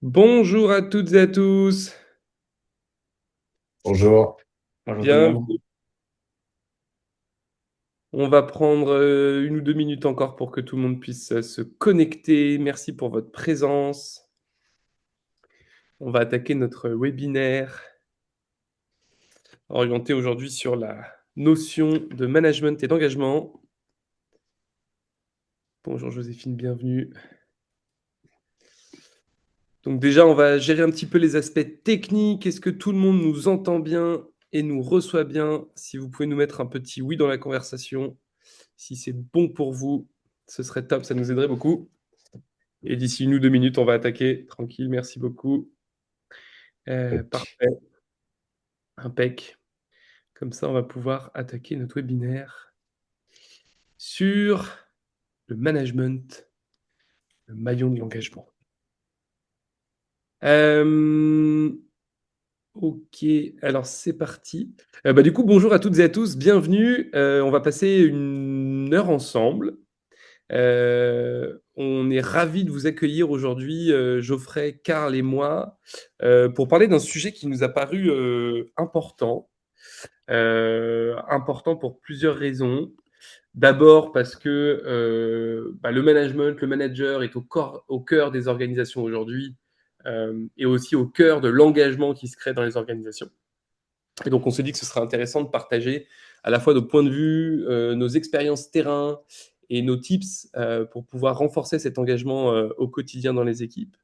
Bonjour à toutes et à tous. Bonjour. Bonjour tout le monde. Bienvenue. On va prendre 1 ou 2 minutes encore pour que tout le monde puisse se connecter. Merci pour votre présence. On va attaquer notre webinaire orienté aujourd'hui sur la notion de management et d'engagement. Bonjour Joséphine, bienvenue. Donc déjà, on va gérer un petit peu les aspects techniques. Est-ce que tout le monde nous entend bien et nous reçoit bien? Si vous pouvez nous mettre un petit oui dans la conversation, si c'est bon pour vous, ce serait top, ça nous aiderait beaucoup. Et d'ici 1 ou 2 minutes, on va attaquer. Tranquille, merci beaucoup. Ok. Parfait, impec. Comme ça, on va pouvoir attaquer notre webinaire sur le management, le maillon de l'engagement. Ok, alors c'est parti. Du coup, bonjour à toutes et à tous, bienvenue. On va passer 1 heure ensemble. On est ravis de vous accueillir aujourd'hui, Geoffrey, Karl et moi, pour parler d'un sujet qui nous a paru important. Important pour plusieurs raisons. D'abord parce que le management, le manager est au cœur des organisations aujourd'hui et aussi au cœur de l'engagement qui se crée dans les organisations. Et donc on s'est dit que ce serait intéressant de partager à la fois nos points de vue, nos expériences terrain et nos tips pour pouvoir renforcer cet engagement au quotidien dans les équipes.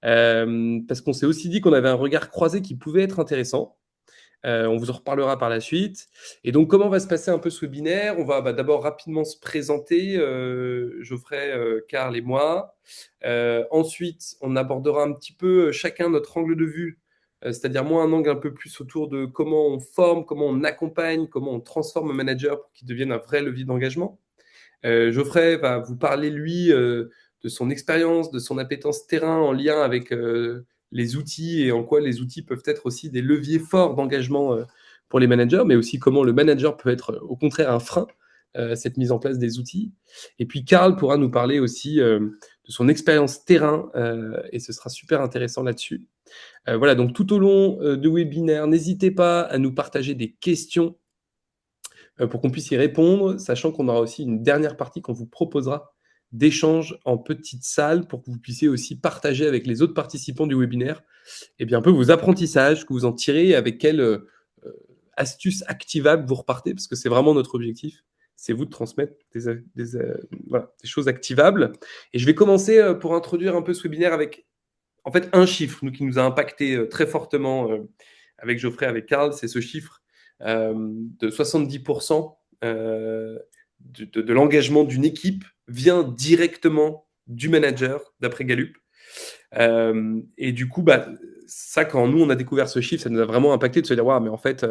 Parce qu'on s'est aussi dit qu'on avait un regard croisé qui pouvait être intéressant. On vous en reparlera par la suite. Et donc, comment va se passer un peu ce webinaire? On va d'abord rapidement se présenter, Geoffrey, Karl et moi. Ensuite, on abordera un petit peu chacun notre angle de vue, c'est-à-dire moi un angle un peu plus autour de comment on forme, comment on accompagne, comment on transforme un manager pour qu'il devienne un vrai levier d'engagement. Geoffrey va vous parler, lui, de son expérience, de son appétence terrain en lien avec les outils et en quoi les outils peuvent être aussi des leviers forts d'engagement pour les managers, mais aussi comment le manager peut être au contraire un frein à cette mise en place des outils. Et puis Karl pourra nous parler aussi de son expérience terrain et ce sera super intéressant là-dessus. Voilà, donc tout au long du webinaire, n'hésitez pas à nous partager des questions pour qu'on puisse y répondre, sachant qu'on aura aussi une dernière partie qu'on vous proposera d'échange en petite salle pour que vous puissiez aussi partager avec les autres participants du webinaire et bien, un peu vos apprentissages, que vous en tirez, avec quelles astuces activables vous repartez, parce que c'est vraiment notre objectif. C'est vous de transmettre des choses activables. Et je vais commencer pour introduire un peu ce webinaire avec en fait un chiffre qui nous a impacté très fortement avec Geoffrey, avec Karl, c'est ce chiffre de 70% de l'engagement d'une équipe vient directement du manager, d'après Gallup. Et du coup, ça, quand nous, on a découvert ce chiffre, ça nous a vraiment impacté de se dire, ouais, mais en fait,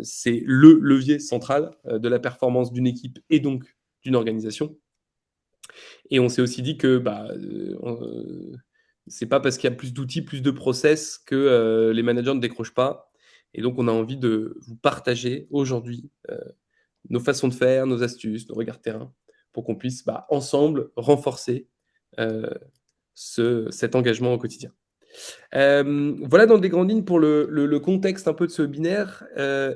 c'est le levier central de la performance d'une équipe et donc d'une organisation. Et on s'est aussi dit que c'est pas parce qu'il y a plus d'outils, plus de process que les managers ne décrochent pas. Et donc, on a envie de vous partager aujourd'hui nos façons de faire, nos astuces, nos regards terrain, pour qu'on puisse ensemble renforcer euh, cet engagement au quotidien. Voilà dans des grandes lignes pour le contexte un peu de ce webinaire.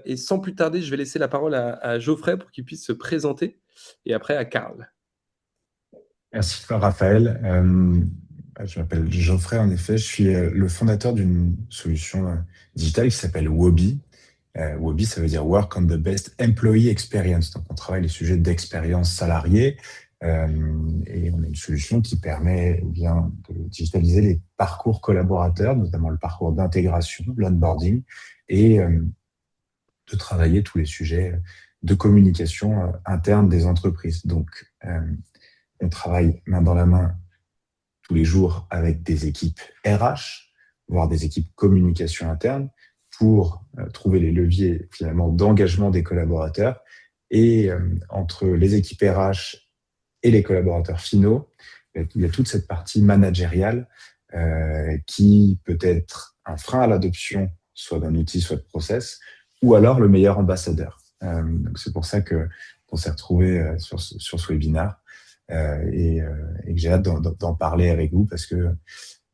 Et sans plus tarder, je vais laisser la parole à Geoffrey pour qu'il puisse se présenter et après à Karl. Merci Raphaël. Je m'appelle Geoffrey, en effet. Je suis le fondateur d'une solution digitale qui s'appelle Wobi. Wobi, ça veut dire Work on the Best Employee Experience. Donc, on travaille les sujets d'expérience salariée euh, et on a une solution qui permet bien de digitaliser les parcours collaborateurs, notamment le parcours d'intégration, l'onboarding, et de travailler tous les sujets de communication interne des entreprises. Donc, on travaille main dans la main tous les jours avec des équipes RH, voire des équipes communication interne, pour trouver les leviers finalement d'engagement des collaborateurs. Et entre les équipes RH et les collaborateurs finaux, il y a toute cette partie managériale qui peut être un frein à l'adoption, soit d'un outil, soit de process, ou alors le meilleur ambassadeur. Donc c'est pour ça que qu'on s'est retrouvé sur ce webinaire et que j'ai hâte d'en parler avec vous parce que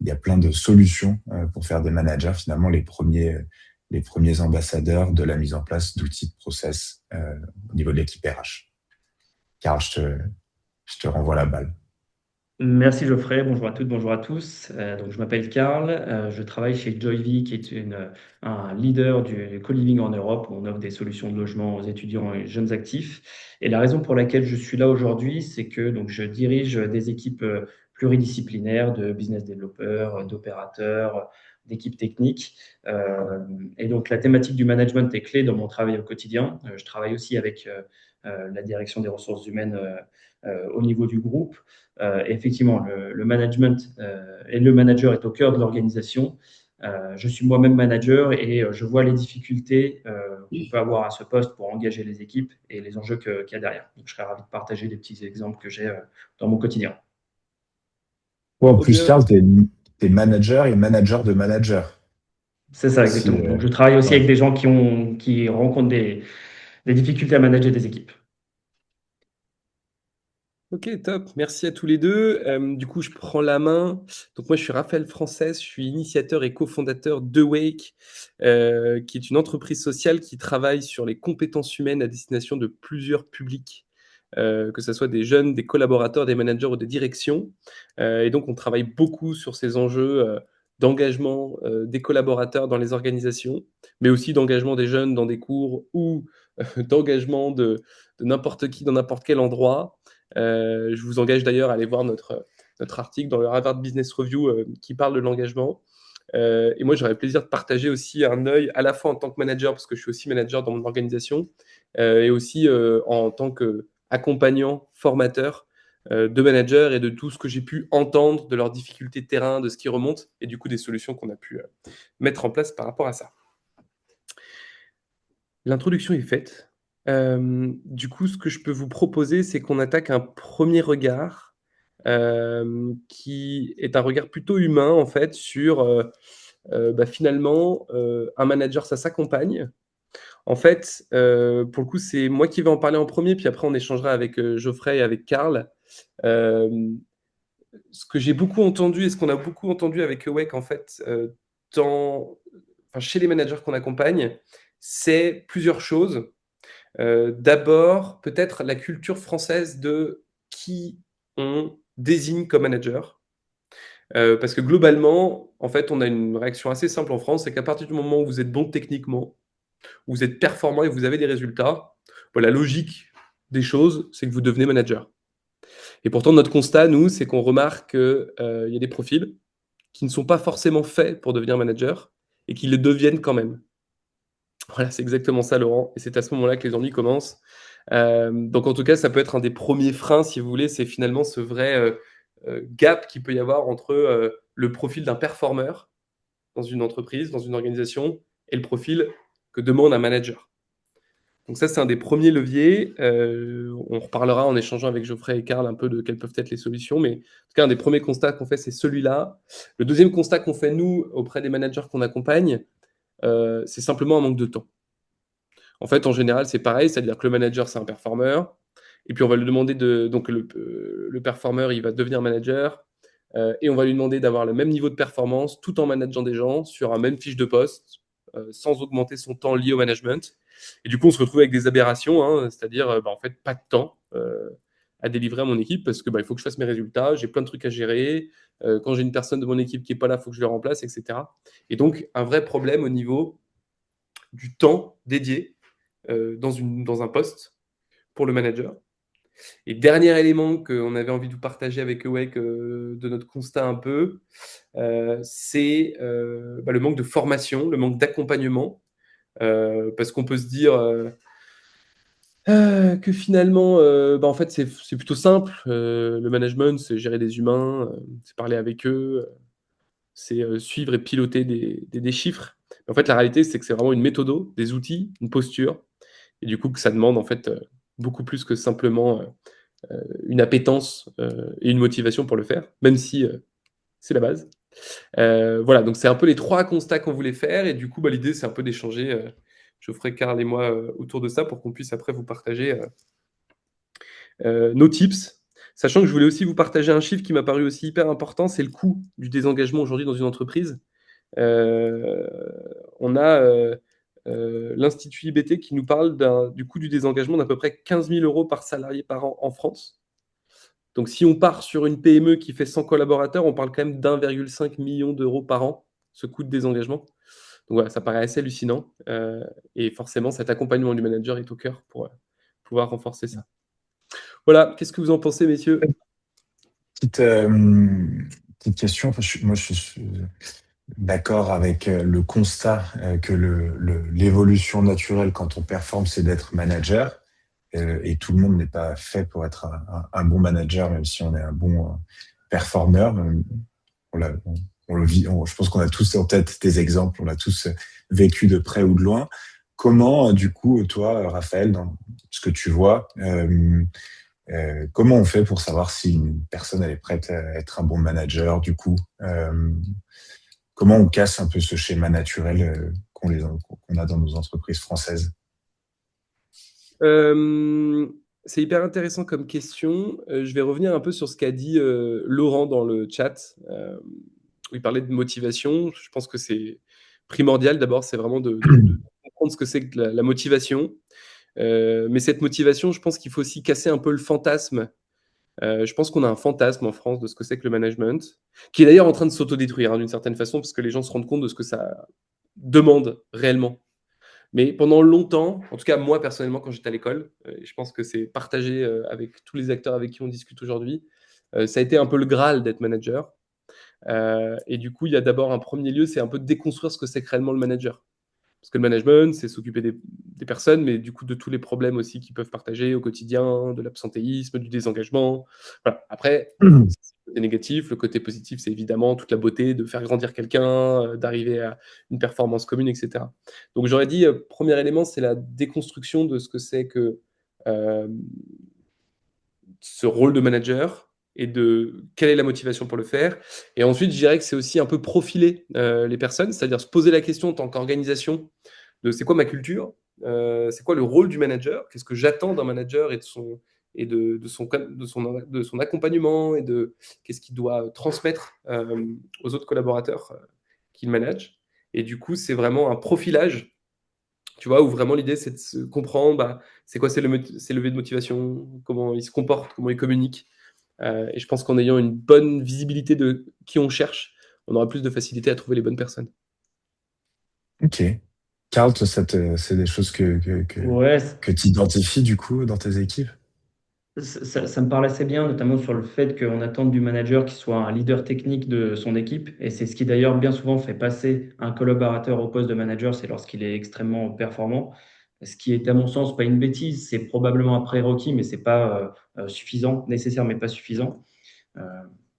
il y a plein de solutions pour faire des managers, finalement, les premiers ambassadeurs de la mise en place d'outils de process au niveau de l'équipe RH. Car je te renvoie la balle. Merci Geoffrey, bonjour à toutes, bonjour à tous. Donc, je m'appelle Karl, je travaille chez Joyvi, qui est un leader du co-living en Europe, où on offre des solutions de logement aux étudiants et jeunes actifs. Et la raison pour laquelle je suis là aujourd'hui, c'est que donc, je dirige des équipes pluridisciplinaires de business développeurs, d'opérateurs, d'équipes techniques. Et donc la thématique du management est clé dans mon travail au quotidien. Je travaille aussi avec la direction des ressources humaines au niveau du groupe. Effectivement, le management et le manager est au cœur de l'organisation. Je suis moi-même manager et je vois les difficultés qu'on peut avoir à ce poste pour engager les équipes et les enjeux qu'il y a derrière. Donc, je serais ravi de partager des petits exemples que j'ai dans mon quotidien. Toi, en Trop plus, bien. Karl, t'es manager et manager de manager. C'est ça, Aussi, exactement. Donc, je travaille aussi ouais. avec des gens qui rencontrent des difficultés à manager des équipes. Ok, top. Merci à tous les deux. Du coup, je prends la main. Donc, moi, je suis Raphaël Frances. Je suis initiateur et cofondateur d'Awake, qui est une entreprise sociale qui travaille sur les compétences humaines à destination de plusieurs publics, que ce soit des jeunes, des collaborateurs, des managers ou des directions. Et donc, on travaille beaucoup sur ces enjeux d'engagement des collaborateurs dans les organisations, mais aussi d'engagement des jeunes dans des cours ou d'engagement de n'importe qui dans n'importe quel endroit. Je vous engage d'ailleurs à aller voir notre article dans le Harvard Business Review qui parle de l'engagement. Et moi, j'aurais plaisir de partager aussi un œil à la fois en tant que manager, parce que je suis aussi manager dans mon organisation, et aussi en tant qu'accompagnant, formateur de managers et de tout ce que j'ai pu entendre de leurs difficultés de terrain, de ce qui remonte, et du coup des solutions qu'on a pu mettre en place par rapport à ça. L'introduction est faite. Du coup, ce que je peux vous proposer, c'est qu'on attaque un premier regard, qui est un regard plutôt humain, en fait, sur, finalement, un manager, ça s'accompagne. En fait, pour le coup, c'est moi qui vais en parler en premier, puis après on échangera avec, Geoffrey et avec Karl. Hem, Ce que j'ai beaucoup entendu et ce qu'on a beaucoup entendu avec Awake, en fait, dans chez les managers qu'on accompagne, c'est plusieurs choses. D'abord, peut-être la culture française de qui on désigne comme manager. Parce que globalement, en fait, on a une réaction assez simple en France, c'est qu'à partir du moment où vous êtes bon techniquement, où vous êtes performant et que vous avez des résultats, la logique des choses, c'est que vous devenez manager. Et pourtant, notre constat, nous, c'est qu'on remarque qu'il y a des profils qui ne sont pas forcément faits pour devenir manager et qui le deviennent quand même. Voilà, c'est exactement ça, Laurent. Et c'est à ce moment-là que les ennuis commencent. Donc, en tout cas, ça peut être un des premiers freins, si vous voulez, c'est finalement ce vrai gap qu'il peut y avoir entre le profil d'un performeur dans une entreprise, dans une organisation, et le profil que demande un manager. Donc ça, c'est un des premiers leviers. On reparlera en échangeant avec Geoffrey et Karl un peu de quelles peuvent être les solutions, mais en tout cas, un des premiers constats qu'on fait, c'est celui-là. Le deuxième constat qu'on fait, nous, auprès des managers qu'on accompagne, c'est simplement un manque de temps. En fait, en général, c'est pareil, c'est-à-dire que le manager, c'est un performeur, et puis on va lui demander de... Donc le performeur, il va devenir manager, et on va lui demander d'avoir le même niveau de performance tout en manageant des gens sur un même fiche de poste, sans augmenter son temps lié au management. Et du coup, on se retrouve avec des aberrations, hein, c'est-à-dire en fait pas de temps à délivrer à mon équipe parce que il faut que je fasse mes résultats, j'ai plein de trucs à gérer. Quand j'ai une personne de mon équipe qui n'est pas là, il faut que je le remplace, etc. Et donc, un vrai problème au niveau du temps dédié dans un poste pour le manager. Et dernier élément qu'on avait envie de vous partager avec Awake de notre constat un peu, c'est le manque de formation, le manque d'accompagnement, parce qu'on peut se dire que finalement, en fait, c'est plutôt simple. Le management, c'est gérer des humains, c'est parler avec eux, c'est suivre et piloter des chiffres. Mais en fait, la réalité, c'est que c'est vraiment une méthode, des outils, une posture, et du coup, que ça demande en fait beaucoup plus que simplement une appétence et une motivation pour le faire, même si c'est la base. Voilà, donc c'est un peu les trois constats qu'on voulait faire, et du coup, l'idée, c'est un peu d'échanger, Geoffrey, Karl et moi, autour de ça, pour qu'on puisse après vous partager nos tips. Sachant que je voulais aussi vous partager un chiffre qui m'a paru aussi hyper important, c'est le coût du désengagement aujourd'hui dans une entreprise. Euh, on a l'Institut IBT qui nous parle du coût du désengagement d'à peu près 15 000 euros par salarié par an en France. Donc si on part sur une PME qui fait 100 collaborateurs, on parle quand même d'1,5 million d'euros par an, ce coût de désengagement. Donc voilà, ça paraît assez hallucinant. Et forcément, cet accompagnement du manager est au cœur pour pouvoir renforcer ça. Voilà, qu'est-ce que vous en pensez, messieurs? Petite, petite question. Moi, je suis d'accord avec le constat que l'évolution naturelle quand on performe, c'est d'être manager. Et tout le monde n'est pas fait pour être un bon manager, même si on est un bon performeur. On, l'a- on le vit, je pense qu'on a tous en tête des exemples, on l'a tous vécu de près ou de loin. Comment, du coup, toi, Raphaël, dans ce que tu vois, comment on fait pour savoir si une personne elle est prête à être un bon manager, du coup? Comment on casse un peu ce schéma naturel qu'on a dans nos entreprises françaises? Euh, c'est hyper intéressant comme question. Je vais revenir un peu sur ce qu'a dit Laurent dans le chat, où il parlait de motivation. Je pense que c'est primordial. D'abord, c'est vraiment de comprendre ce que c'est que la motivation. Mais cette motivation, je pense qu'il faut aussi casser un peu le fantasme. Je pense qu'on a un fantasme en France de ce que c'est que le management, qui est d'ailleurs en train de s'autodétruire, hein, d'une certaine façon, parce que les gens se rendent compte de ce que ça demande réellement. Mais pendant longtemps, en tout cas moi personnellement quand j'étais à l'école, et je pense que c'est partagé avec tous les acteurs avec qui on discute aujourd'hui, ça a été un peu le Graal d'être manager. Et du coup, il y a d'abord un premier lieu, c'est un peu de déconstruire ce que c'est que réellement le manager. Parce que le management, c'est s'occuper des personnes, mais du coup de tous les problèmes aussi qu'ils peuvent partager au quotidien, de l'absentéisme, du désengagement. Voilà. Après, c'est le côté négatif. Le côté positif, c'est évidemment toute la beauté de faire grandir quelqu'un, d'arriver à une performance commune, etc. Donc j'aurais dit, premier élément, c'est la déconstruction de ce que c'est que euh, ce rôle de manager et de quelle est la motivation pour le faire. Et ensuite, je dirais que c'est aussi un peu profiler les personnes, c'est-à-dire se poser la question en tant qu'organisation de c'est quoi ma culture, c'est quoi le rôle du manager, qu'est-ce que j'attends d'un manager et de son accompagnement et de qu'est-ce qu'il doit transmettre aux autres collaborateurs qu'il manage. Et du coup, c'est vraiment un profilage, tu vois, où vraiment l'idée c'est de se comprendre bah, c'est quoi ses levées de motivation, comment il se comporte, comment il communique. Et je pense qu'en ayant une bonne visibilité de qui on cherche, on aura plus de facilité à trouver les bonnes personnes. Ok. Carl, toi, c'est des choses Ouais, que tu identifies du coup dans tes équipes? ça me parle assez bien, notamment sur le fait qu'on attend du manager qu'il soit un leader technique de son équipe. Et c'est ce qui d'ailleurs bien souvent fait passer un collaborateur au poste de manager, c'est lorsqu'il est extrêmement performant. Ce qui est à mon sens pas une bêtise, c'est probablement un prérequis, mais c'est pas suffisant, nécessaire mais pas suffisant. Euh,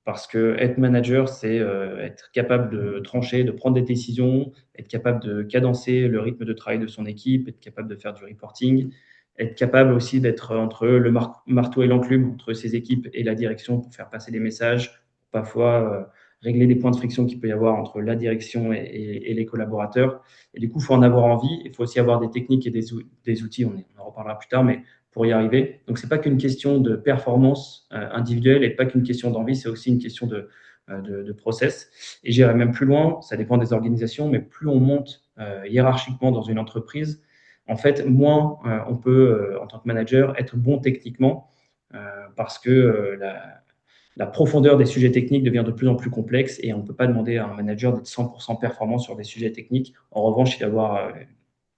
Parce que être manager, c'est être capable de trancher, de prendre des décisions, être capable de cadencer le rythme de travail de son équipe, être capable de faire du reporting, être capable aussi d'être entre le marteau et l'enclume, entre ses équipes et la direction pour faire passer des messages, parfois régler des points de friction qu'il peut y avoir entre la direction et les collaborateurs. Et du coup, il faut en avoir envie, il faut aussi avoir des techniques et des outils, on en reparlera plus tard, mais pour y arriver. Donc, c'est pas qu'une question de performance individuelle et pas qu'une question d'envie, c'est aussi une question de process. Et j'irai même plus loin, ça dépend des organisations, mais plus on monte hiérarchiquement dans une entreprise, en fait, moins on peut, en tant que manager, être bon techniquement parce que la profondeur des sujets techniques devient de plus en plus complexe et on ne peut pas demander à un manager d'être 100% performant sur des sujets techniques. En revanche, il doit avoir,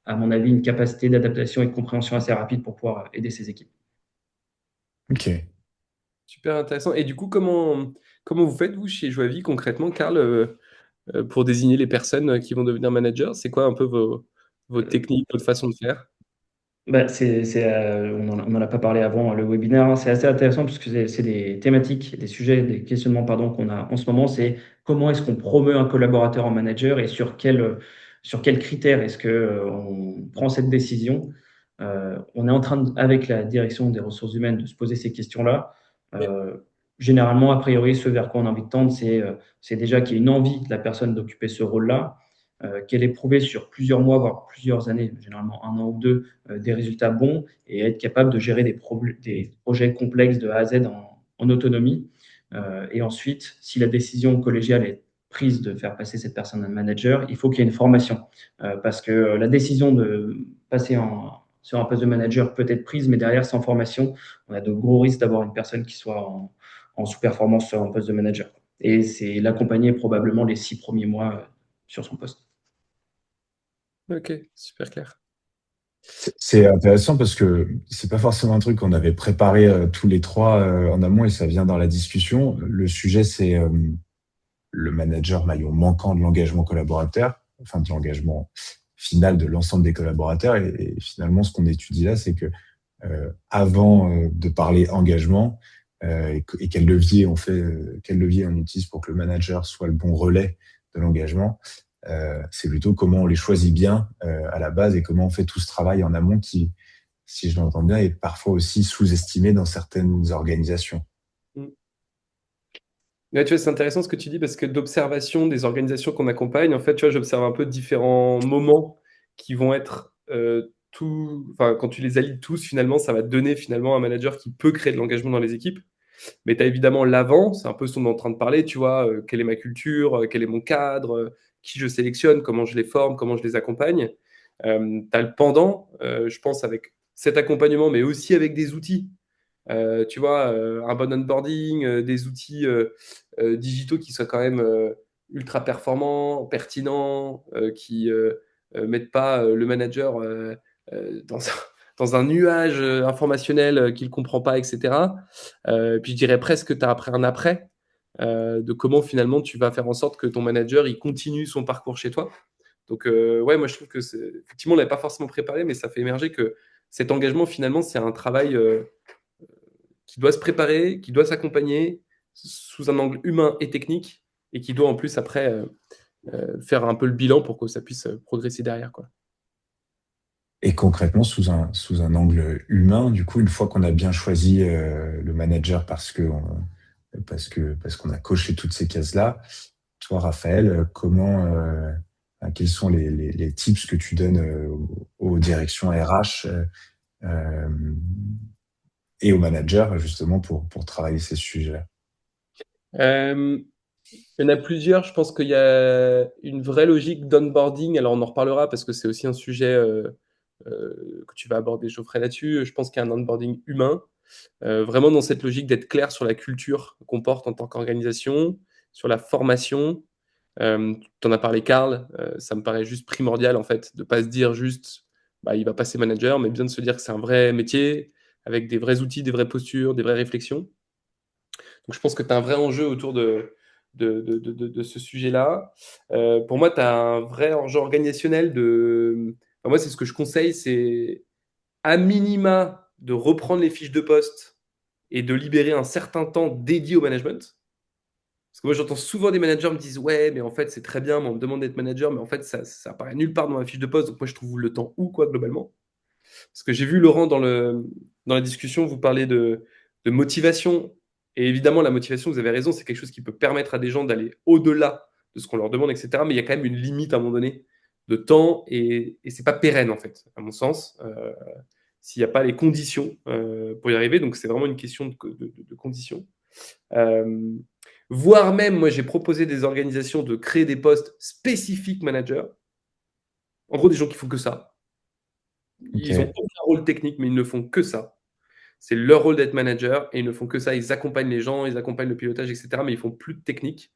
à mon avis, une capacité d'adaptation et de compréhension assez rapide pour pouvoir aider ses équipes. Ok. Super intéressant. Et du coup, comment vous faites, vous, chez Joavy, concrètement, Karl, pour désigner les personnes qui vont devenir managers? C'est quoi un peu vos techniques, votre façon de faire? Bah, on n'en a pas parlé avant le webinaire, hein. C'est assez intéressant parce que c'est des thématiques, des sujets, des questionnements pardon, qu'on a en ce moment. C'est comment est-ce qu'on promeut un collaborateur en manager et sur quels critères est-ce que, on prend cette décision. On est en train, avec la direction des ressources humaines, de se poser ces questions-là. Oui. Euh, Généralement, a priori, ce vers quoi on a envie de tendre, c'est déjà qu'il y ait une envie de la personne d'occuper ce rôle-là, qu'elle ait prouvé sur plusieurs mois, voire plusieurs années, généralement un an ou deux, des résultats bons et être capable de gérer des projets complexes de A à Z en autonomie. Et ensuite, si la décision collégiale est prise de faire passer cette personne en manager, il faut qu'il y ait une formation. Parce que la décision de passer sur un poste de manager peut être prise, mais derrière, sans formation, on a de gros risques d'avoir une personne qui soit en sous-performance sur un poste de manager. Et c'est l'accompagner probablement les 6 premiers mois sur son poste. Ok, super clair. C'est intéressant parce que c'est pas forcément un truc qu'on avait préparé tous les trois en amont et ça vient dans la discussion. Le sujet, c'est le manager maillon manquant de l'engagement collaborateur, enfin de l'engagement final de l'ensemble des collaborateurs. Et finalement, ce qu'on étudie là, c'est que avant de parler engagement et quel levier on fait, quel levier on utilise pour que le manager soit le bon relais de l'engagement, c'est plutôt comment on les choisit bien à la base et comment on fait tout ce travail en amont qui, si je l'entends bien, est parfois aussi sous-estimé dans certaines organisations. Mm. Ouais, tu vois, c'est intéressant ce que tu dis parce que d'observation des organisations qu'on accompagne, en fait, tu vois, j'observe un peu différents moments qui vont être enfin, quand tu les allies tous, finalement, ça va te donner finalement un manager qui peut créer de l'engagement dans les équipes. Mais tu as évidemment l'avant, c'est un peu ce dont on est en train de parler, tu vois, quelle est ma culture, quel est mon cadre, qui je sélectionne, comment je les forme, comment je les accompagne. Tu as le pendant, je pense, avec cet accompagnement, mais aussi avec des outils. Tu vois, un bon onboarding, des outils digitaux qui soient quand même ultra performants, pertinents, qui mettent pas le manager dans dans un nuage informationnel qu'il ne comprend pas, etc. Puis je dirais presque que tu as après un après de comment finalement tu vas faire en sorte que ton manager il continue son parcours chez toi. Donc ouais, moi je trouve que effectivement on l'avait pas forcément préparé, mais ça fait émerger que cet engagement finalement c'est un travail qui doit se préparer, qui doit s'accompagner sous un angle humain et technique, et qui doit en plus après faire un peu le bilan pour que ça puisse progresser derrière, quoi. Et concrètement, sous un angle humain, du coup, une fois qu'on a bien choisi le manager parce qu'on a coché toutes ces cases-là, toi, Raphaël, quels sont les tips que tu donnes aux directions RH euh, et aux managers justement pour travailler ces sujets-là? Euh, il y en a plusieurs. Je pense qu'il y a une vraie logique d'onboarding. Alors, on en reparlera parce que c'est aussi un sujet que tu vas aborder, Geoffrey, là-dessus. Je pense qu'il y a un onboarding humain, vraiment dans cette logique d'être clair sur la culture qu'on porte en tant qu'organisation, sur la formation. Tu en as parlé, Karl. Ça me paraît juste primordial, en fait, de ne pas se dire juste, bah, il va passer manager, mais bien de se dire que c'est un vrai métier, avec des vrais outils, des vraies postures, des vraies réflexions. Donc, je pense que tu as un vrai enjeu autour de ce sujet-là. Pour moi, tu as un vrai enjeu organisationnel enfin, moi, c'est ce que je conseille, c'est à minima de reprendre les fiches de poste et de libérer un certain temps dédié au management. Parce que moi, j'entends souvent des managers me disent ouais, mais en fait, c'est très bien, mais on me demande d'être manager, mais en fait, ça apparaît nulle part dans ma fiche de poste. Donc, moi, je trouve le temps où, quoi, globalement. Parce que j'ai vu, Laurent, dans la discussion, vous parler de motivation. Et évidemment, la motivation, vous avez raison, c'est quelque chose qui peut permettre à des gens d'aller au-delà de ce qu'on leur demande, etc. Mais il y a quand même une limite à un moment donné de temps et c'est pas pérenne, en fait, à mon sens, s'il n'y a pas les conditions pour y arriver. Donc, c'est vraiment une question de conditions. Euh, Voire même, moi, j'ai proposé des organisations de créer des postes spécifiques managers. En gros, des gens qui font que ça. Ils ont Ok. aucun rôle technique, mais ils ne font que ça. C'est leur rôle d'être manager et ils ne font que ça. Ils accompagnent les gens, ils accompagnent le pilotage, etc. Mais ils font plus de technique.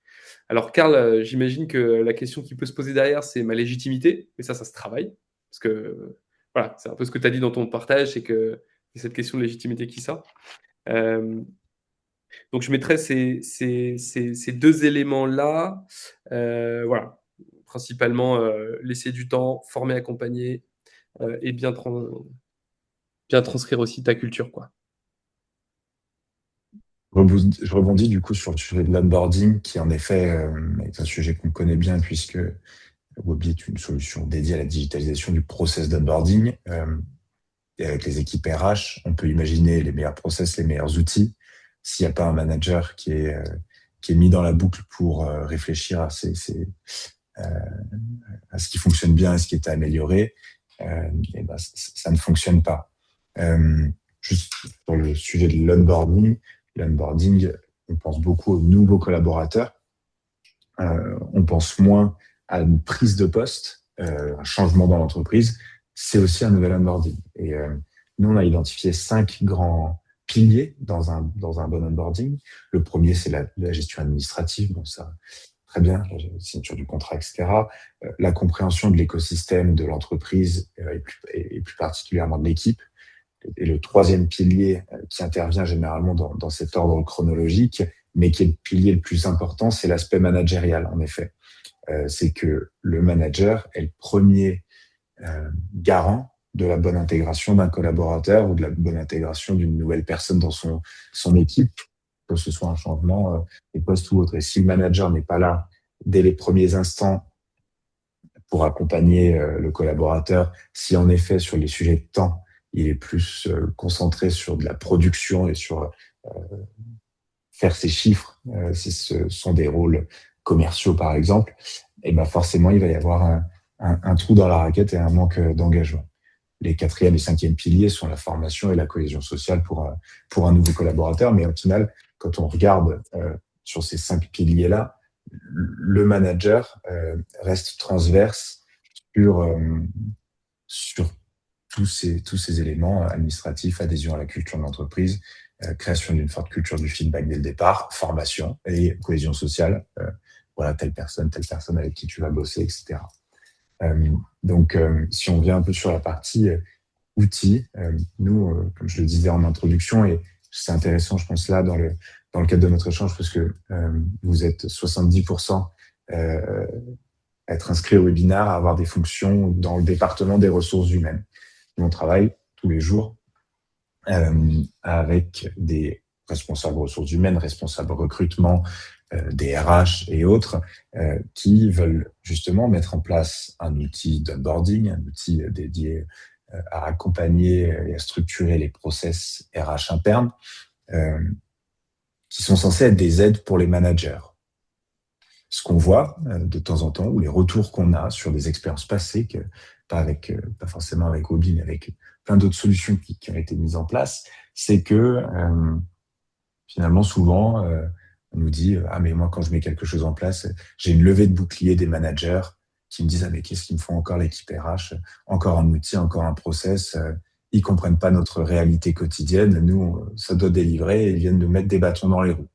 Alors, Karl, j'imagine que la question qui peut se poser derrière, c'est ma légitimité. Et ça se travaille. Parce que, voilà, c'est un peu ce que tu as dit dans ton partage, c'est que c'est cette question de légitimité qui sort. Euh, donc, je mettrais ces deux éléments-là. Voilà. Principalement, laisser du temps, former, accompagner et bien transcrire aussi ta culture, quoi. Je rebondis du coup sur le sujet de l'onboarding, qui en effet est un sujet qu'on connaît bien puisque Wobi est une solution dédiée à la digitalisation du process d'onboarding. Et avec les équipes RH, on peut imaginer les meilleurs process, les meilleurs outils. S'il n'y a pas un manager qui est mis dans la boucle pour réfléchir euh, à ce qui fonctionne bien et ce qui est à améliorer, et ben, ça ne fonctionne pas. Euh, Juste sur le sujet de l'onboarding, l'onboarding, on pense beaucoup aux nouveaux collaborateurs. On pense moins à une prise de poste, un changement dans l'entreprise. C'est aussi un nouvel onboarding. Et nous, on a identifié 5 grands piliers dans un bon onboarding. Le premier, c'est la gestion administrative. Bon, ça, très bien, la signature du contrat, etc. La compréhension de l'écosystème de l'entreprise et plus particulièrement de l'équipe. Et le troisième pilier qui intervient généralement dans cet ordre chronologique, mais qui est le pilier le plus important, c'est l'aspect managérial, en effet. C'est que le manager est le premier garant de la bonne intégration d'un collaborateur ou de la bonne intégration d'une nouvelle personne dans son équipe, que ce soit un changement de poste ou autre. Et si le manager n'est pas là dès les premiers instants pour accompagner le collaborateur, si en effet sur les sujets de temps, il est plus concentré sur de la production et sur faire ses chiffres, si ce sont des rôles commerciaux par exemple, et ben forcément il va y avoir un trou dans la raquette et un manque d'engagement. Les 4e et 5e piliers sont la formation et la cohésion sociale pour un nouveau collaborateur, mais au final, quand on regarde sur ces 5 piliers-là, le manager reste transverse sur tous ces éléments administratifs, adhésion à la culture de l'entreprise, création d'une forte culture du feedback dès le départ, formation et cohésion sociale. Voilà, telle personne avec qui tu vas bosser, etc. Donc, si on vient un peu sur la partie outils, nous, comme je le disais en introduction, et c'est intéressant, je pense, là, dans le cadre de notre échange, parce que vous êtes 70% être inscrit au webinaire, à avoir des fonctions dans le département des ressources humaines. On travaille tous les jours avec des responsables ressources humaines, responsables recrutement, des RH et autres, qui veulent justement mettre en place un outil d'onboarding, un outil dédié à accompagner et à structurer les process RH internes, qui sont censés être des aides pour les managers. Ce qu'on voit de temps en temps, ou les retours qu'on a sur des expériences passées, pas forcément avec Obi, mais avec plein d'autres solutions qui ont été mises en place, c'est que finalement, souvent, on nous dit « Ah, mais moi, quand je mets quelque chose en place, j'ai une levée de bouclier des managers qui me disent « Ah, mais qu'est-ce qu'ils me font encore l'équipe RH? Encore un outil, encore un process. Ils comprennent pas notre réalité quotidienne. Nous, ça doit délivrer et ils viennent nous mettre des bâtons dans les roues. »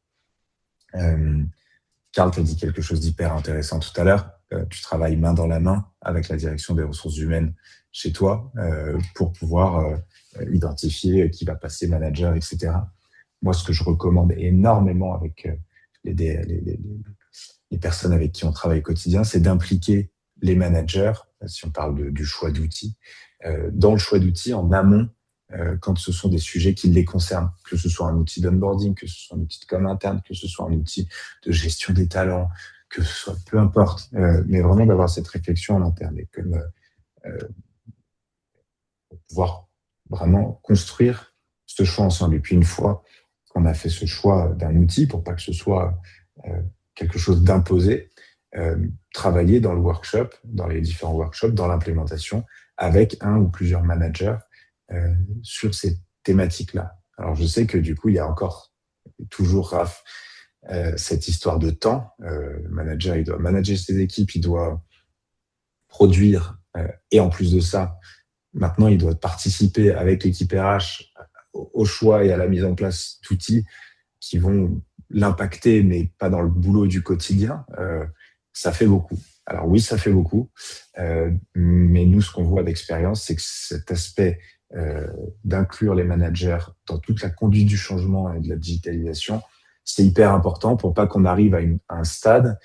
Carl t'a dit quelque chose d'hyper intéressant tout à l'heure. Tu travailles main dans la main avec la direction des ressources humaines chez toi pour pouvoir identifier qui va passer manager, etc. Moi, ce que je recommande énormément avec les personnes avec qui on travaille au quotidien, c'est d'impliquer les managers, si on parle du choix d'outils, dans le choix d'outils en amont quand ce sont des sujets qui les concernent, que ce soit un outil d'onboarding, que ce soit un outil de com interne, que ce soit un outil de gestion des talents, que ce soit peu importe, mais vraiment d'avoir cette réflexion en interne et comme pouvoir vraiment construire ce choix ensemble. Et puis une fois qu'on a fait ce choix d'un outil, pour pas que ce soit quelque chose d'imposé, travailler dans le workshop, dans les différents workshops, dans l'implémentation, avec un ou plusieurs managers sur ces thématiques-là. Alors, je sais que du coup, il y a encore toujours, Raph, cette histoire de temps. Le manager, il doit manager ses équipes, il doit produire, et en plus de ça, maintenant, il doit participer avec l'équipe RH au choix et à la mise en place d'outils qui vont l'impacter, mais pas dans le boulot du quotidien. Ça fait beaucoup. Alors oui, ça fait beaucoup, mais nous, ce qu'on voit d'expérience, c'est que cet aspect d'inclure les managers dans toute la conduite du changement et de la digitalisation, c'est hyper important pour pas qu'on arrive à un stade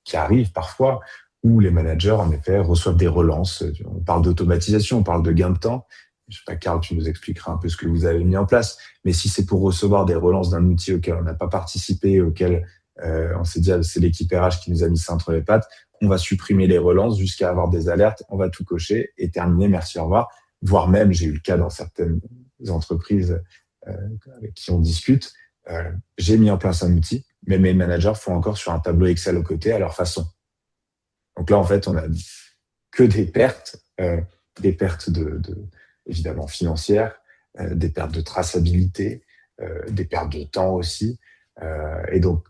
qui arrive parfois où les managers, en effet, reçoivent des relances. On parle d'automatisation, on parle de gain de temps. Je sais pas, Carl, tu nous expliqueras un peu ce que vous avez mis en place. Mais si c'est pour recevoir des relances d'un outil auquel on n'a pas participé, auquel on s'est dit, c'est l'équipe RH qui nous a mis ça entre les pattes, on va supprimer les relances jusqu'à avoir des alertes, on va tout cocher et terminer, merci, au revoir. Voire même, j'ai eu le cas dans certaines entreprises avec qui on discute, j'ai mis en place un outil, mais mes managers font encore sur un tableau Excel au côté à leur façon. Donc là, en fait, on a que des pertes évidemment financières, des pertes de traçabilité, des pertes de temps aussi. Et donc,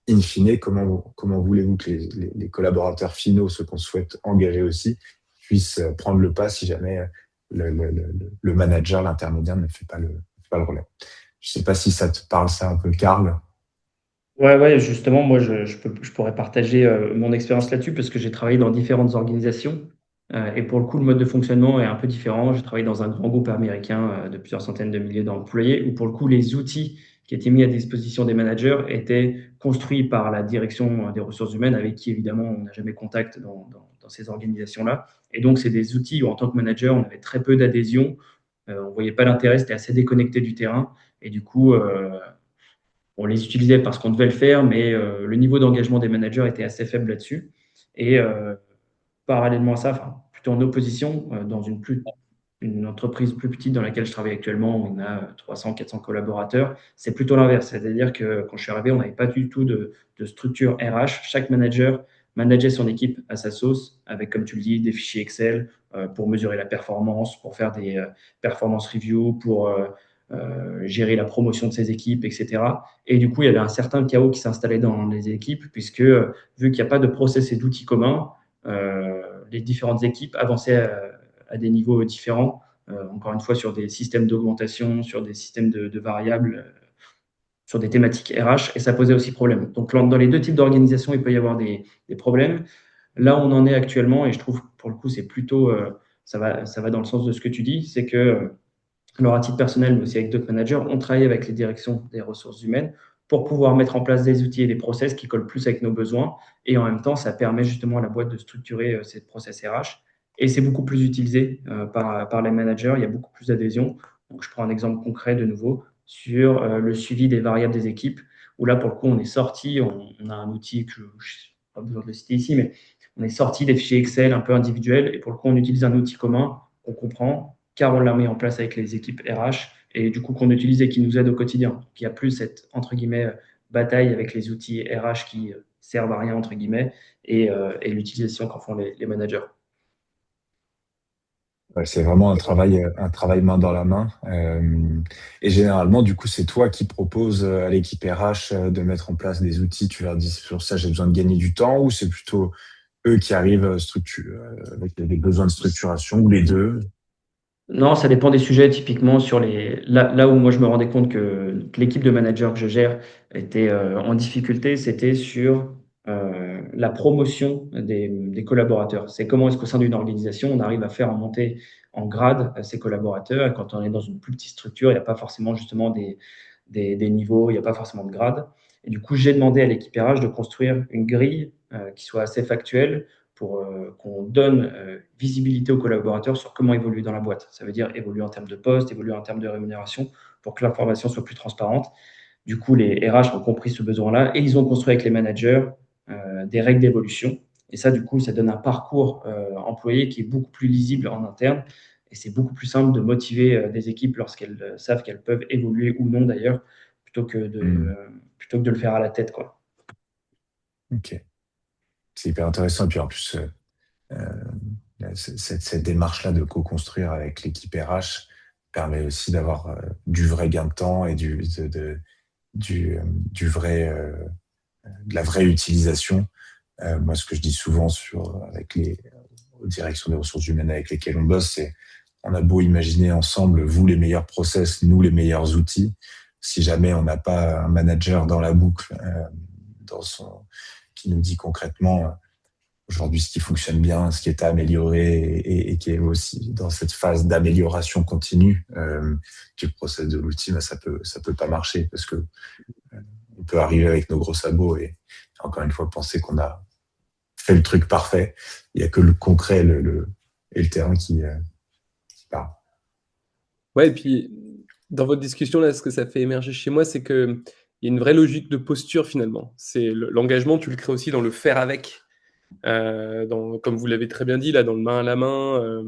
in fine, comment voulez-vous que les collaborateurs finaux, ceux qu'on souhaite engager aussi, puissent prendre le pas si jamais le manager, l'intermédiaire ne fait pas le relais. Je ne sais pas si ça te parle ça un peu, Karl. Ouais, ouais, justement, moi, je pourrais partager mon expérience là-dessus parce que j'ai travaillé dans différentes organisations. Et pour le coup, le mode de fonctionnement est un peu différent. J'ai travaillé dans un grand groupe américain de plusieurs centaines de milliers d'employés où, pour le coup, les outils qui étaient mis à disposition des managers étaient construits par la direction des ressources humaines, avec qui, évidemment, on n'a jamais contact dans ces organisations-là. Et donc, c'est des outils où, en tant que manager, on avait très peu d'adhésion. On ne voyait pas l'intérêt, c'était assez déconnecté du terrain. Et du coup, on les utilisait parce qu'on devait le faire, mais le niveau d'engagement des managers était assez faible là-dessus. Et parallèlement à ça, enfin, plutôt en opposition, dans une entreprise plus petite dans laquelle je travaille actuellement, où on a 300, 400 collaborateurs, c'est plutôt l'inverse. C'est-à-dire que quand je suis arrivé, on n'avait pas du tout de structure RH. Chaque manager manageait son équipe à sa sauce, avec, comme tu le dis, des fichiers Excel pour mesurer la performance, pour faire des performance reviews, pour gérer la promotion de ses équipes, etc. Et du coup, il y avait un certain chaos qui s'installait dans les équipes, puisque vu qu'il n'y a pas de process et d'outils communs, les différentes équipes avançaient à des niveaux différents, encore une fois sur des systèmes d'augmentation, sur des systèmes de variables, sur des thématiques RH, et ça posait aussi problème. Donc dans les deux types d'organisations, il peut y avoir des problèmes. Là, on en est actuellement, et je trouve pour le coup, c'est plutôt, ça va dans le sens de ce que tu dis, c'est que alors à titre personnel, mais aussi avec d'autres managers, on travaille avec les directions des ressources humaines pour pouvoir mettre en place des outils et des process qui collent plus avec nos besoins. Et en même temps, ça permet justement à la boîte de structurer ces process RH. Et c'est beaucoup plus utilisé par les managers, il y a beaucoup plus d'adhésion. Donc, je prends un exemple concret de nouveau sur le suivi des variables des équipes, où là, pour le coup, on est sorti, on a un outil que je n'ai pas besoin de le citer ici, mais on est sorti des fichiers Excel un peu individuels, et pour le coup, on utilise un outil commun qu'on comprend, car on l'a mis en place avec les équipes RH et du coup qu'on utilise et qui nous aide au quotidien. Donc, il n'y a plus cette, entre guillemets, bataille avec les outils RH qui servent à rien, entre guillemets, et l'utilisation qu'en font les managers. Ouais, c'est vraiment un travail main dans la main. Et généralement, du coup, c'est toi qui proposes à l'équipe RH de mettre en place des outils. Tu leur dis, sur ça, j'ai besoin de gagner du temps, ou c'est plutôt eux qui arrivent avec des besoins de structuration, ou les deux? Non, ça dépend des sujets. Typiquement, là où moi je me rendais compte que l'équipe de managers que je gère était en difficulté, c'était sur la promotion des collaborateurs. C'est comment est-ce qu'au sein d'une organisation, on arrive à faire monter en grade ses collaborateurs. Et quand on est dans une plus petite structure, il n'y a pas forcément justement des niveaux, il n'y a pas forcément de grade. Et du coup, j'ai demandé à l'équipe RH de construire une grille qui soit assez factuelle pour qu'on donne visibilité aux collaborateurs sur comment évoluer dans la boîte. Ça veut dire évoluer en termes de poste, évoluer en termes de rémunération, pour que l'information soit plus transparente. Du coup, les RH ont compris ce besoin-là et ils ont construit avec les managers des règles d'évolution. Et ça, du coup, ça donne un parcours employé qui est beaucoup plus lisible en interne. Et c'est beaucoup plus simple de motiver des équipes lorsqu'elles savent qu'elles peuvent évoluer ou non d'ailleurs, Hmm. plutôt que de le faire à la tête, quoi. Ok, c'est hyper intéressant. Et puis en plus, cette démarche-là de co-construire avec l'équipe RH permet aussi d'avoir du vrai gain de temps et du vrai, de la vraie utilisation. Moi, ce que je dis souvent avec les aux directions des ressources humaines avec lesquelles on bosse, c'est on a beau imaginer ensemble, vous les meilleurs process, nous les meilleurs outils. Si jamais on n'a pas un manager dans la boucle, qui nous dit concrètement aujourd'hui ce qui fonctionne bien, ce qui est à améliorer et qui est aussi dans cette phase d'amélioration continue du process de l'outil, bah, ça peut pas marcher parce que on peut arriver avec nos gros sabots et encore une fois penser qu'on a fait le truc parfait. Il y a que le concret et le terrain qui parle. Ouais, et puis dans votre discussion là, ce que ça fait émerger chez moi, c'est que il y a une vraie logique de posture finalement. C'est l'engagement, tu le crées aussi dans le faire avec, comme vous l'avez très bien dit là, dans le main à la main.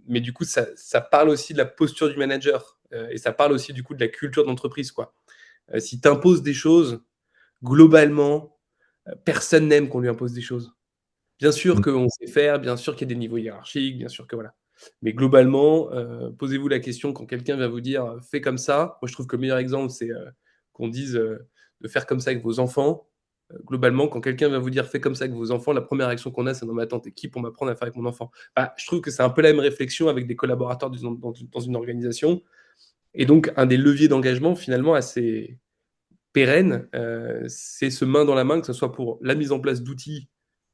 Mais du coup, ça parle aussi de la posture du manager et ça parle aussi du coup de la culture d'entreprise, quoi. Si tu imposes des choses, globalement, personne n'aime qu'on lui impose des choses. Bien sûr Mm. qu'on sait faire, bien sûr qu'il y a des niveaux hiérarchiques, bien sûr que voilà. Mais globalement, posez-vous la question quand quelqu'un va vous dire fais comme ça. Moi, je trouve que le meilleur exemple, c'est qu'on dise de faire comme ça avec vos enfants. Globalement, quand quelqu'un va vous dire fais comme ça avec vos enfants, la première réaction qu'on a, c'est non, mais attends, t'es qui pour m'apprendre à faire avec mon enfant? Bah, je trouve que c'est un peu la même réflexion avec des collaborateurs dans une organisation. Et donc, un des leviers d'engagement, finalement, assez pérenne, c'est ce main dans la main, que ce soit pour la mise en place d'outils,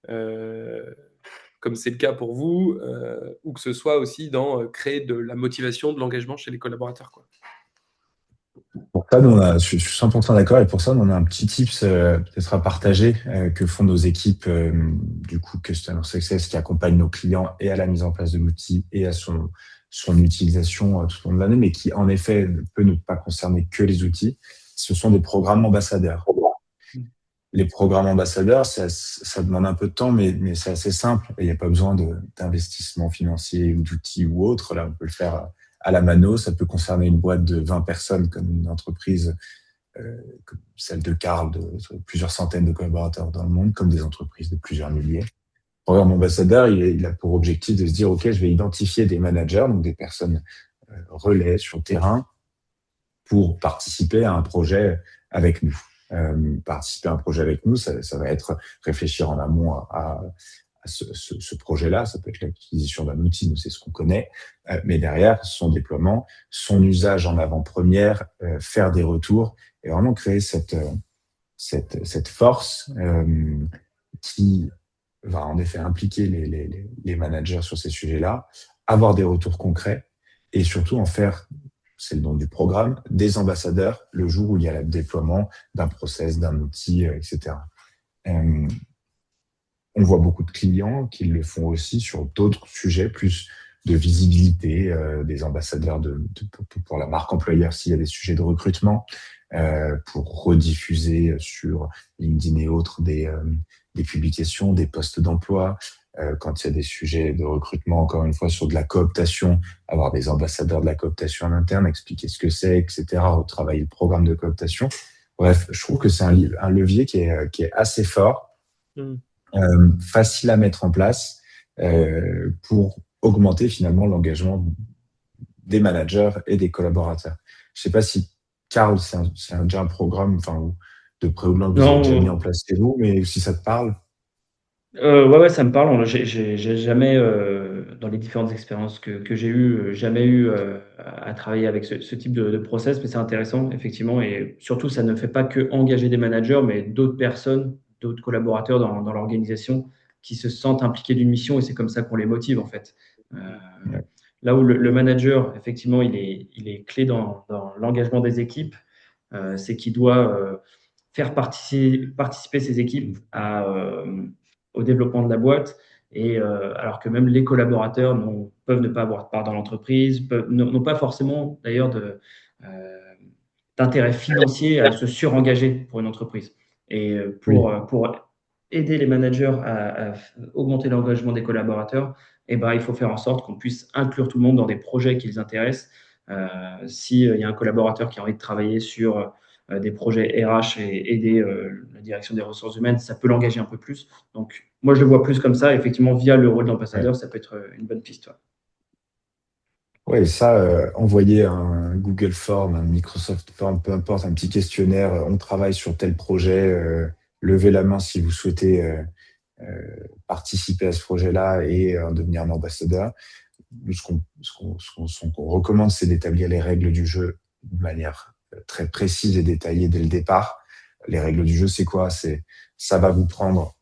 comme c'est le cas pour vous, ou que ce soit aussi dans créer de la motivation, de l'engagement chez les collaborateurs, quoi. Pour ça, je suis 100% d'accord. Et pour ça, on a un petit tips peut-être à partager que font nos équipes du coup Customer Success qui accompagnent nos clients et à la mise en place de l'outil et à son utilisation tout au long de l'année, mais qui en effet ne peut ne pas concerner que les outils. Ce sont des programmes ambassadeurs. Les programmes ambassadeurs, ça demande un peu de temps, mais c'est assez simple. Et il n'y a pas besoin d'investissement financier ou d'outils ou autre. Là, on peut le faire à la mano. Ça peut concerner une boîte de 20 personnes comme une entreprise comme celle de Carl, de plusieurs centaines de collaborateurs dans le monde, comme des entreprises de plusieurs milliers. Le programme ambassadeur, il a pour objectif de se dire, OK, je vais identifier des managers, donc des personnes relais sur le terrain, pour participer à un projet avec nous. Participer à un projet avec nous, ça va être réfléchir en amont à ce projet-là. Ça peut être l'acquisition d'un outil, nous c'est ce qu'on connaît, mais derrière son déploiement, son usage en avant-première, faire des retours et vraiment créer cette force qui va en effet impliquer les managers sur ces sujets-là, avoir des retours concrets et surtout en faire, c'est le nom du programme, des ambassadeurs le jour où il y a le déploiement d'un process, d'un outil, etc. On voit beaucoup de clients qui le font aussi sur d'autres sujets, plus de visibilité, des ambassadeurs pour la marque employeur s'il y a des sujets de recrutement, pour rediffuser sur LinkedIn et autres des publications, des postes d'emploi. Quand il y a des sujets de recrutement, encore une fois, sur de la cooptation, avoir des ambassadeurs de la cooptation en interne, expliquer ce que c'est, etc., retravailler le programme de cooptation. Bref, je trouve que c'est un levier qui est assez fort, facile à mettre en place pour augmenter finalement l'engagement des managers et des collaborateurs. Je ne sais pas si, Carl, c'est déjà un programme de près ou de loin que vous avez déjà mis en place chez vous, mais si ça te parle. Ouais, ça me parle. J'ai jamais, dans les différentes expériences que j'ai eues, jamais eu à travailler avec ce type de process, mais c'est intéressant, effectivement. Et surtout, ça ne fait pas que engager des managers, mais d'autres personnes, d'autres collaborateurs dans l'organisation qui se sentent impliqués d'une mission, et c'est comme ça qu'on les motive, en fait. Ouais. Là où le manager, effectivement, il est clé dans l'engagement des équipes, c'est qu'il doit faire participer ses équipes au développement de la boîte. Et alors que même les collaborateurs peuvent ne pas avoir de part dans l'entreprise, n'ont pas forcément d'ailleurs euh, d'intérêt financier à se surengager pour une entreprise. Et pour aider les managers à augmenter l'engagement des collaborateurs, eh ben, il faut faire en sorte qu'on puisse inclure tout le monde dans des projets qui les intéressent. S'il y a un collaborateur qui a envie de travailler sur des projets RH et aider la direction des ressources humaines, ça peut l'engager un peu plus. Donc, moi, je le vois plus comme ça. Effectivement, via le rôle d'ambassadeur, ça peut être une bonne piste. Ouais, ça, envoyer un Google Form, un Microsoft Form, peu importe, un petit questionnaire, on travaille sur tel projet, levez la main si vous souhaitez participer à ce projet-là et devenir un ambassadeur. Nous, ce qu'on recommande, c'est d'établir les règles du jeu de manière très précise et détaillée dès le départ. Les règles du jeu, c'est quoi? Ça va vous prendre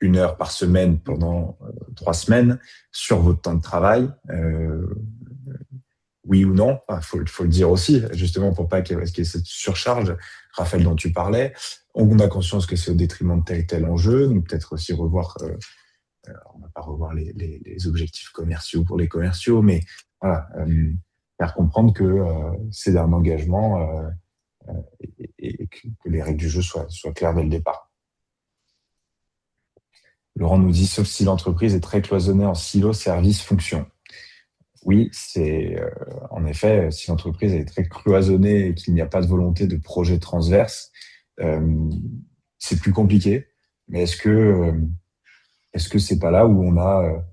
1 heure par semaine pendant 3 semaines sur votre temps de travail. Oui ou non, faut le dire aussi, justement pour pas qu'il y ait cette surcharge, Raphaël, dont tu parlais. On a conscience que c'est au détriment de tel enjeu, donc peut-être aussi revoir, on va pas revoir les objectifs commerciaux pour les commerciaux, mais voilà, faire comprendre que c'est un engagement et que les règles du jeu soient claires dès le départ. Laurent nous dit, sauf si l'entreprise est très cloisonnée en silos, services, fonctions. Oui, c'est en effet, si l'entreprise est très cloisonnée et qu'il n'y a pas de volonté de projet transverse, c'est plus compliqué. Mais est-ce que c'est pas là où on a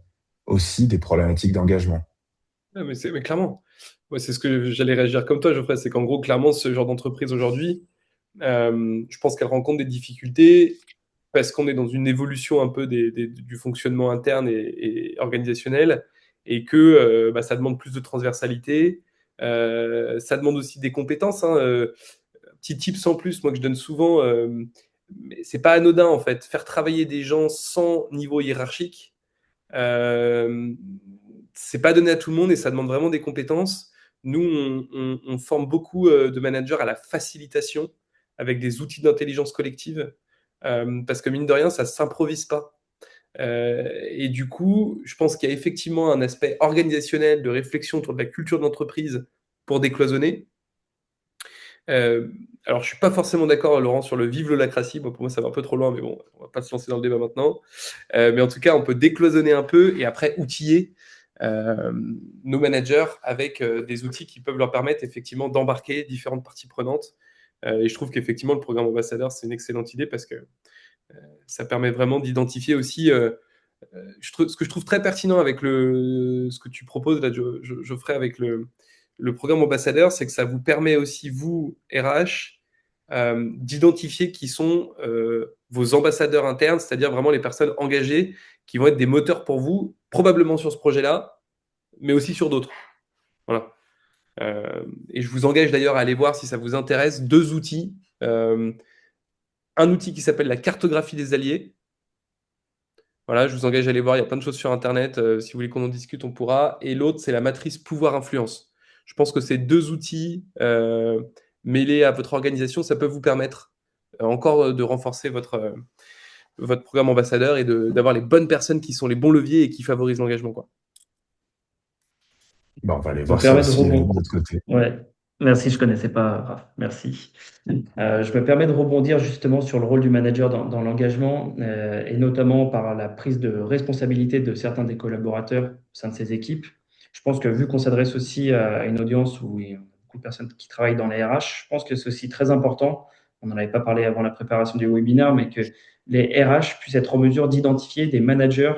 aussi des problématiques d'engagement. Ouais, mais clairement. Moi, c'est ce que j'allais réagir comme toi, Geoffrey. C'est qu'en gros, clairement, ce genre d'entreprise aujourd'hui, je pense qu'elle rencontre des difficultés parce qu'on est dans une évolution un peu du fonctionnement interne et organisationnel et que ça demande plus de transversalité. Ça demande aussi des compétences, hein. Petit tips en plus, moi que je donne souvent, mais c'est pas anodin en fait. Faire travailler des gens sans niveau hiérarchique, euh, c'est pas donné à tout le monde et ça demande vraiment des compétences. Nous, on forme beaucoup de managers à la facilitation avec des outils d'intelligence collective parce que mine de rien, ça s'improvise pas. Et du coup, je pense qu'il y a effectivement un aspect organisationnel de réflexion autour de la culture d'entreprise pour décloisonner. Euh, alors, je suis pas forcément d'accord, Laurent, sur le vive l'holacratie. Bon, pour moi, ça va un peu trop loin, mais bon, on va pas se lancer dans le débat maintenant. Mais en tout cas, on peut décloisonner un peu et après outiller euh, nos managers avec des outils qui peuvent leur permettre effectivement d'embarquer différentes parties prenantes. Et je trouve qu'effectivement, le programme ambassadeur, c'est une excellente idée parce que ça permet vraiment d'identifier aussi ce que je trouve très pertinent avec ce que tu proposes là, Geoffrey, avec le programme ambassadeur, c'est que ça vous permet aussi, vous, RH, d'identifier qui sont vos ambassadeurs internes, c'est-à-dire vraiment les personnes engagées qui vont être des moteurs pour vous, probablement sur ce projet-là, mais aussi sur d'autres. Voilà. Et je vous engage d'ailleurs à aller voir, si ça vous intéresse, deux outils. Un outil qui s'appelle la cartographie des alliés. Voilà, je vous engage à aller voir, il y a plein de choses sur Internet. Si vous voulez qu'on en discute, on pourra. Et l'autre, c'est la matrice pouvoir-influence. Je pense que ces deux outils mêlés à votre organisation, ça peut vous permettre encore de renforcer votre programme ambassadeur et d'avoir les bonnes personnes qui sont les bons leviers et qui favorisent l'engagement, quoi. Bon, on va aller Je me voir ça permets de aussi de rebondir. notre côté. Ouais, merci, je connaissais pas, Raph, merci. Je me permets de rebondir justement sur le rôle du manager dans l'engagement et notamment par la prise de responsabilité de certains des collaborateurs au sein de ces équipes. Je pense que vu qu'on s'adresse aussi à une audience où il y a beaucoup de personnes qui travaillent dans les RH, je pense que c'est aussi très important, on n'en avait pas parlé avant la préparation du webinaire, mais que les RH puissent être en mesure d'identifier des managers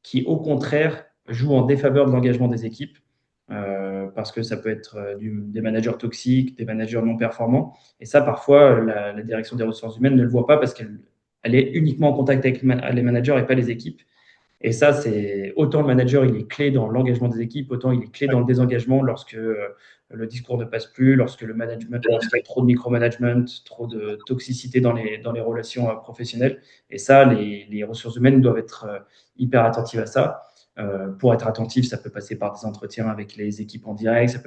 qui, au contraire, jouent en défaveur de l'engagement des équipes parce que ça peut être des managers toxiques, des managers non performants. Et ça, parfois, la direction des ressources humaines ne le voit pas parce qu'elle est uniquement en contact avec les managers et pas les équipes. Et ça, c'est autant le manager, il est clé dans l'engagement des équipes, autant il est clé dans le désengagement lorsque le discours ne passe plus, lorsque le management, lorsqu'il y a trop de micromanagement, trop de toxicité dans les relations professionnelles. Et ça, les ressources humaines doivent être hyper attentives à ça. Pour être attentif, ça peut passer par des entretiens avec les équipes en direct,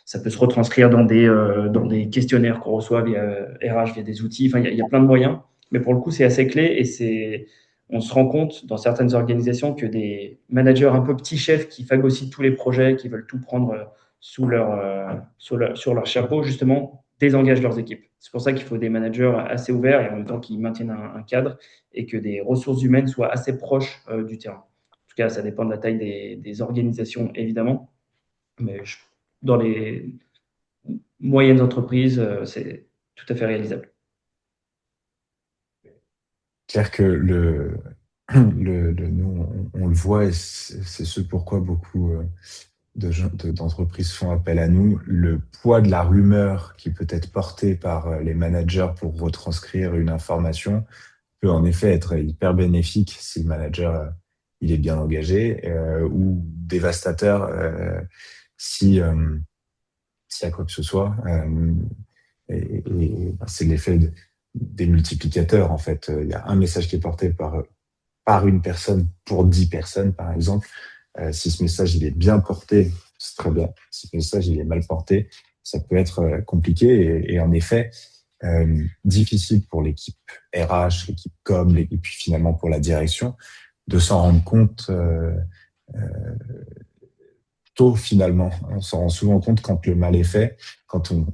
ça peut se retranscrire dans des questionnaires qu'on reçoit via RH, via des outils. Enfin, il y a plein de moyens. Mais pour le coup, c'est assez clé et on se rend compte dans certaines organisations que des managers un peu petits chefs qui phagocytent tous les projets, qui veulent tout prendre sur leur chapeau, justement, désengagent leurs équipes. C'est pour ça qu'il faut des managers assez ouverts et en même temps qui maintiennent un cadre et que des ressources humaines soient assez proches du terrain. En tout cas, ça dépend de la taille des organisations, évidemment, mais dans les moyennes entreprises, c'est tout à fait réalisable. Clair que nous, on le voit et c'est ce pourquoi beaucoup d'entreprises font appel à nous. Le poids de la rumeur qui peut être portée par les managers pour retranscrire une information peut en effet être hyper bénéfique si le manager il est bien engagé ou dévastateur si s'il y a quoi que ce soit. C'est l'effet des multiplicateurs en fait. Il y a un message qui est porté par une personne pour 10 personnes par exemple. Si ce message il est bien porté, c'est très bien. Si ce message il est mal porté, ça peut être compliqué et en effet difficile pour l'équipe RH, l'équipe com, et puis finalement pour la direction de s'en rendre compte euh, tôt finalement. On s'en rend souvent compte quand le mal est fait, quand on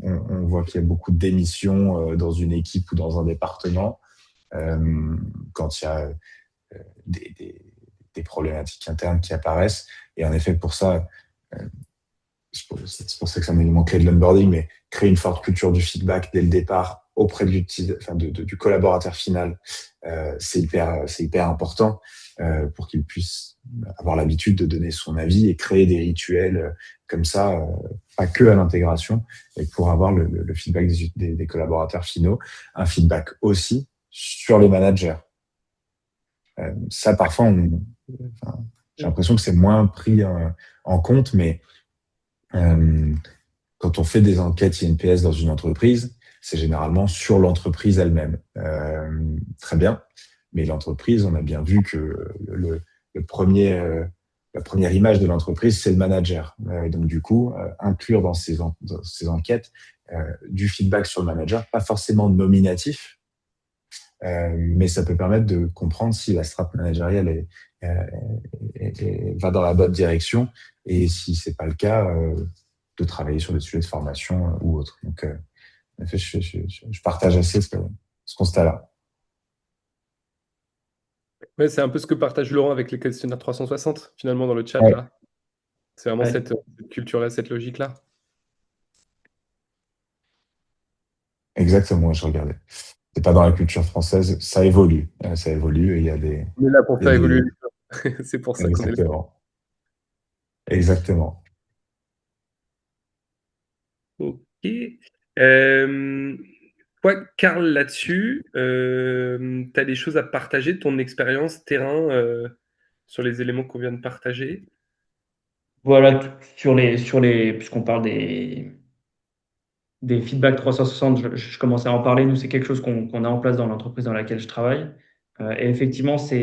voit qu'il y a beaucoup de démissions dans une équipe ou dans un département, quand il y a des, des, des problématiques internes qui apparaissent. Et en effet, pour ça, c'est pour ça que c'est un élément clé de l'onboarding, mais créer une forte culture du feedback dès le départ auprès du collaborateur final, c'est hyper important pour qu'il puisse avoir l'habitude de donner son avis et créer des rituels comme ça, pas que à l'intégration, et pour avoir le feedback des collaborateurs finaux, un feedback aussi sur les managers. Ça, parfois, j'ai l'impression que c'est moins pris en compte, mais quand on fait des enquêtes INPS dans une entreprise, c'est généralement sur l'entreprise elle-même. Très bien, mais l'entreprise, on a bien vu que la première image de l'entreprise, c'est le manager. Et donc, du coup, inclure dans ces enquêtes du feedback sur le manager, pas forcément nominatif, mais ça peut permettre de comprendre si la strate managériale va dans la bonne direction, et si c'est pas le cas, de travailler sur des sujets de formation ou autre. Donc, en effet, je partage assez ce constat-là. Ouais, c'est un peu ce que partage Laurent avec les questionnaires 360, finalement, dans le chat, Ouais, là. C'est vraiment Ouais. cette culture-là, cette logique-là. exactement, je regardais. C'est pas dans la culture française, ça évolue. Ça évolue et il y a On est là pour il y a faire évoluer des, les choses. C'est pour ça qu'on est là. exactement, exactement. Ok. Euh, Toi, Karl, là-dessus, tu as des choses à partager de ton expérience terrain sur les éléments qu'on vient de partager? Voilà, puisqu'on parle des feedbacks 360, je commençais à en parler. Nous, c'est quelque chose qu'on a en place dans l'entreprise dans laquelle je travaille. Et effectivement, ça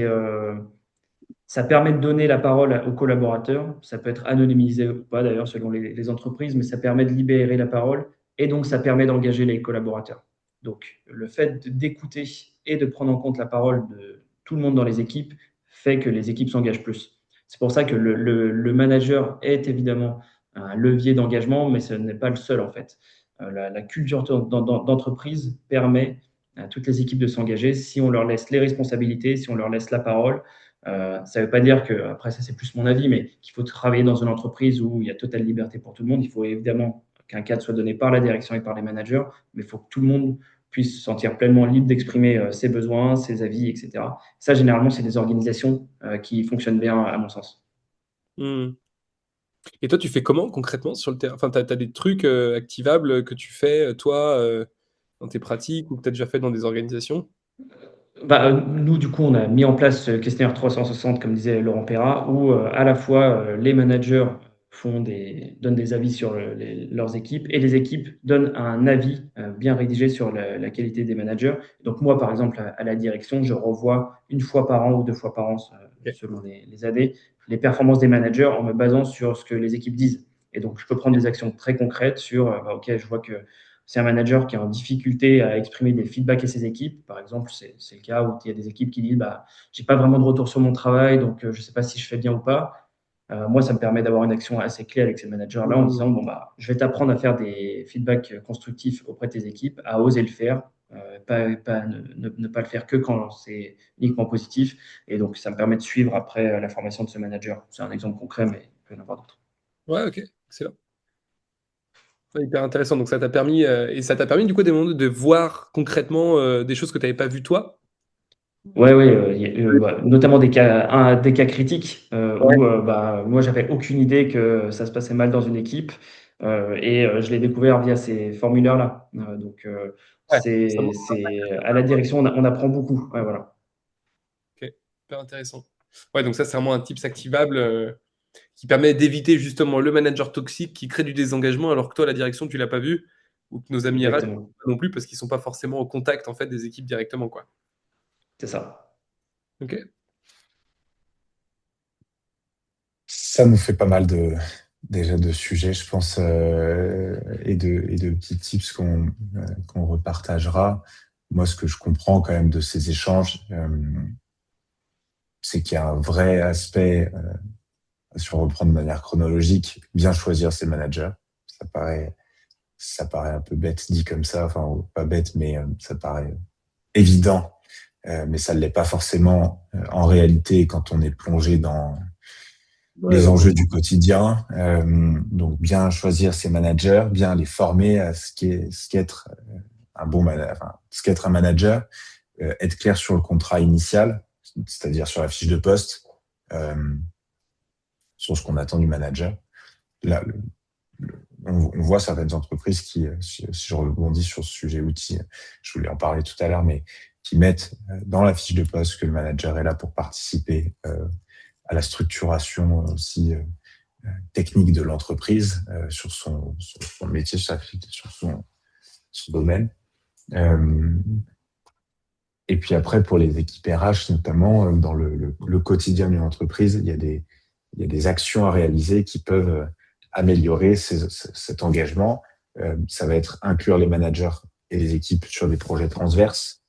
permet de donner la parole aux collaborateurs. Ça peut être anonymisé ou pas, d'ailleurs, selon les entreprises, mais ça permet de libérer la parole et donc ça permet d'engager les collaborateurs. Donc, le fait d'écouter et de prendre en compte la parole de tout le monde dans les équipes fait que les équipes s'engagent plus. C'est pour ça que le manager est évidemment un levier d'engagement, mais ce n'est pas le seul en fait. La culture d'entreprise permet à toutes les équipes de s'engager si on leur laisse les responsabilités, si on leur laisse la parole. Ça ne veut pas dire que, après ça c'est plus mon avis, mais qu'il faut travailler dans une entreprise où il y a totale liberté pour tout le monde. Il faut évidemment qu'un cadre soit donné par la direction et par les managers, mais il faut que tout le monde puisse se sentir pleinement libre d'exprimer ses besoins, ses avis, etc. Ça, généralement, c'est des organisations qui fonctionnent bien, à mon sens. Hmm. Et toi, tu fais comment concrètement sur le terrain? Enfin, tu as des trucs activables que tu fais, toi, dans tes pratiques ou que tu as déjà fait dans des organisations? Nous, du coup, on a mis en place ce questionnaire 360, comme disait Laurent Perra, où à la fois les managers donnent des avis sur leurs équipes et les équipes donnent un avis bien rédigé sur la qualité des managers. Donc moi, par exemple, à la direction, je revois une fois par an ou deux fois par an, Ok. selon les années, les performances des managers en me basant sur ce que les équipes disent. Et donc, je peux prendre des actions très concrètes sur, OK, je vois que c'est un manager qui est en difficulté à exprimer des feedbacks à ses équipes. Par exemple, c'est le cas où il y a des équipes qui disent bah, j'ai pas vraiment de retour sur mon travail, donc je ne sais pas si je fais bien ou pas. Moi, ça me permet d'avoir une action assez claire avec ces managers-là en Hmm. disant bon, bah, je vais t'apprendre à faire des feedbacks constructifs auprès de tes équipes, à oser le faire, ne pas le faire que quand c'est uniquement positif. Et donc, ça me permet de suivre après la formation de ce manager. C'est un exemple concret, mais il peut y en avoir d'autres. Ouais, ok, excellent. Ouais, hyper intéressant. Donc ça t'a permis, et ça t'a permis du coup des moments de voir concrètement des choses que tu n'avais pas vues toi? Ouais, ouais, notamment des cas critiques Ouais. où bah, moi, j'avais aucune idée que ça se passait mal dans une équipe et je l'ai découvert via ces formulaires-là. Donc, Ouais, ça montre. c'est à la direction, on apprend beaucoup. Ouais, voilà. Ok, hyper intéressant. Ouais, donc ça, c'est vraiment un tips activable qui permet d'éviter justement le manager toxique qui crée du désengagement alors que toi, la direction, tu l'as pas vu ou que nos amis RH Exactement. non plus parce qu'ils sont pas forcément au contact en fait des équipes directement, quoi. C'est ça. Ok. Ça nous fait pas mal déjà de sujets, je pense, et de petits tips qu'on repartagera. Moi, ce que je comprends quand même de ces échanges, c'est qu'il y a un vrai aspect, si on reprend de manière chronologique, bien choisir ses managers. Ça paraît, ça paraît un peu bête dit comme ça, enfin pas bête, mais ça paraît évident, mais ça ne l'est pas forcément en réalité quand on est plongé dans Ouais, les dans enjeux le- du quotidien. Donc bien choisir ses managers, bien les former à ce qu'est être ce qu'être un manager, être clair sur le contrat initial, c'est-à-dire sur la fiche de poste, sur ce qu'on attend du manager. Là, on voit certaines entreprises qui, si je rebondis sur ce sujet outil, je voulais en parler tout à l'heure, mais qui mettent dans la fiche de poste que le manager est là pour participer à la structuration aussi technique de l'entreprise sur son métier, sur son domaine. Et puis après, pour les équipes RH, notamment dans le quotidien d'une entreprise, il y a des actions à réaliser qui peuvent améliorer cet engagement. Ça va être inclure les managers et les équipes sur des projets transverses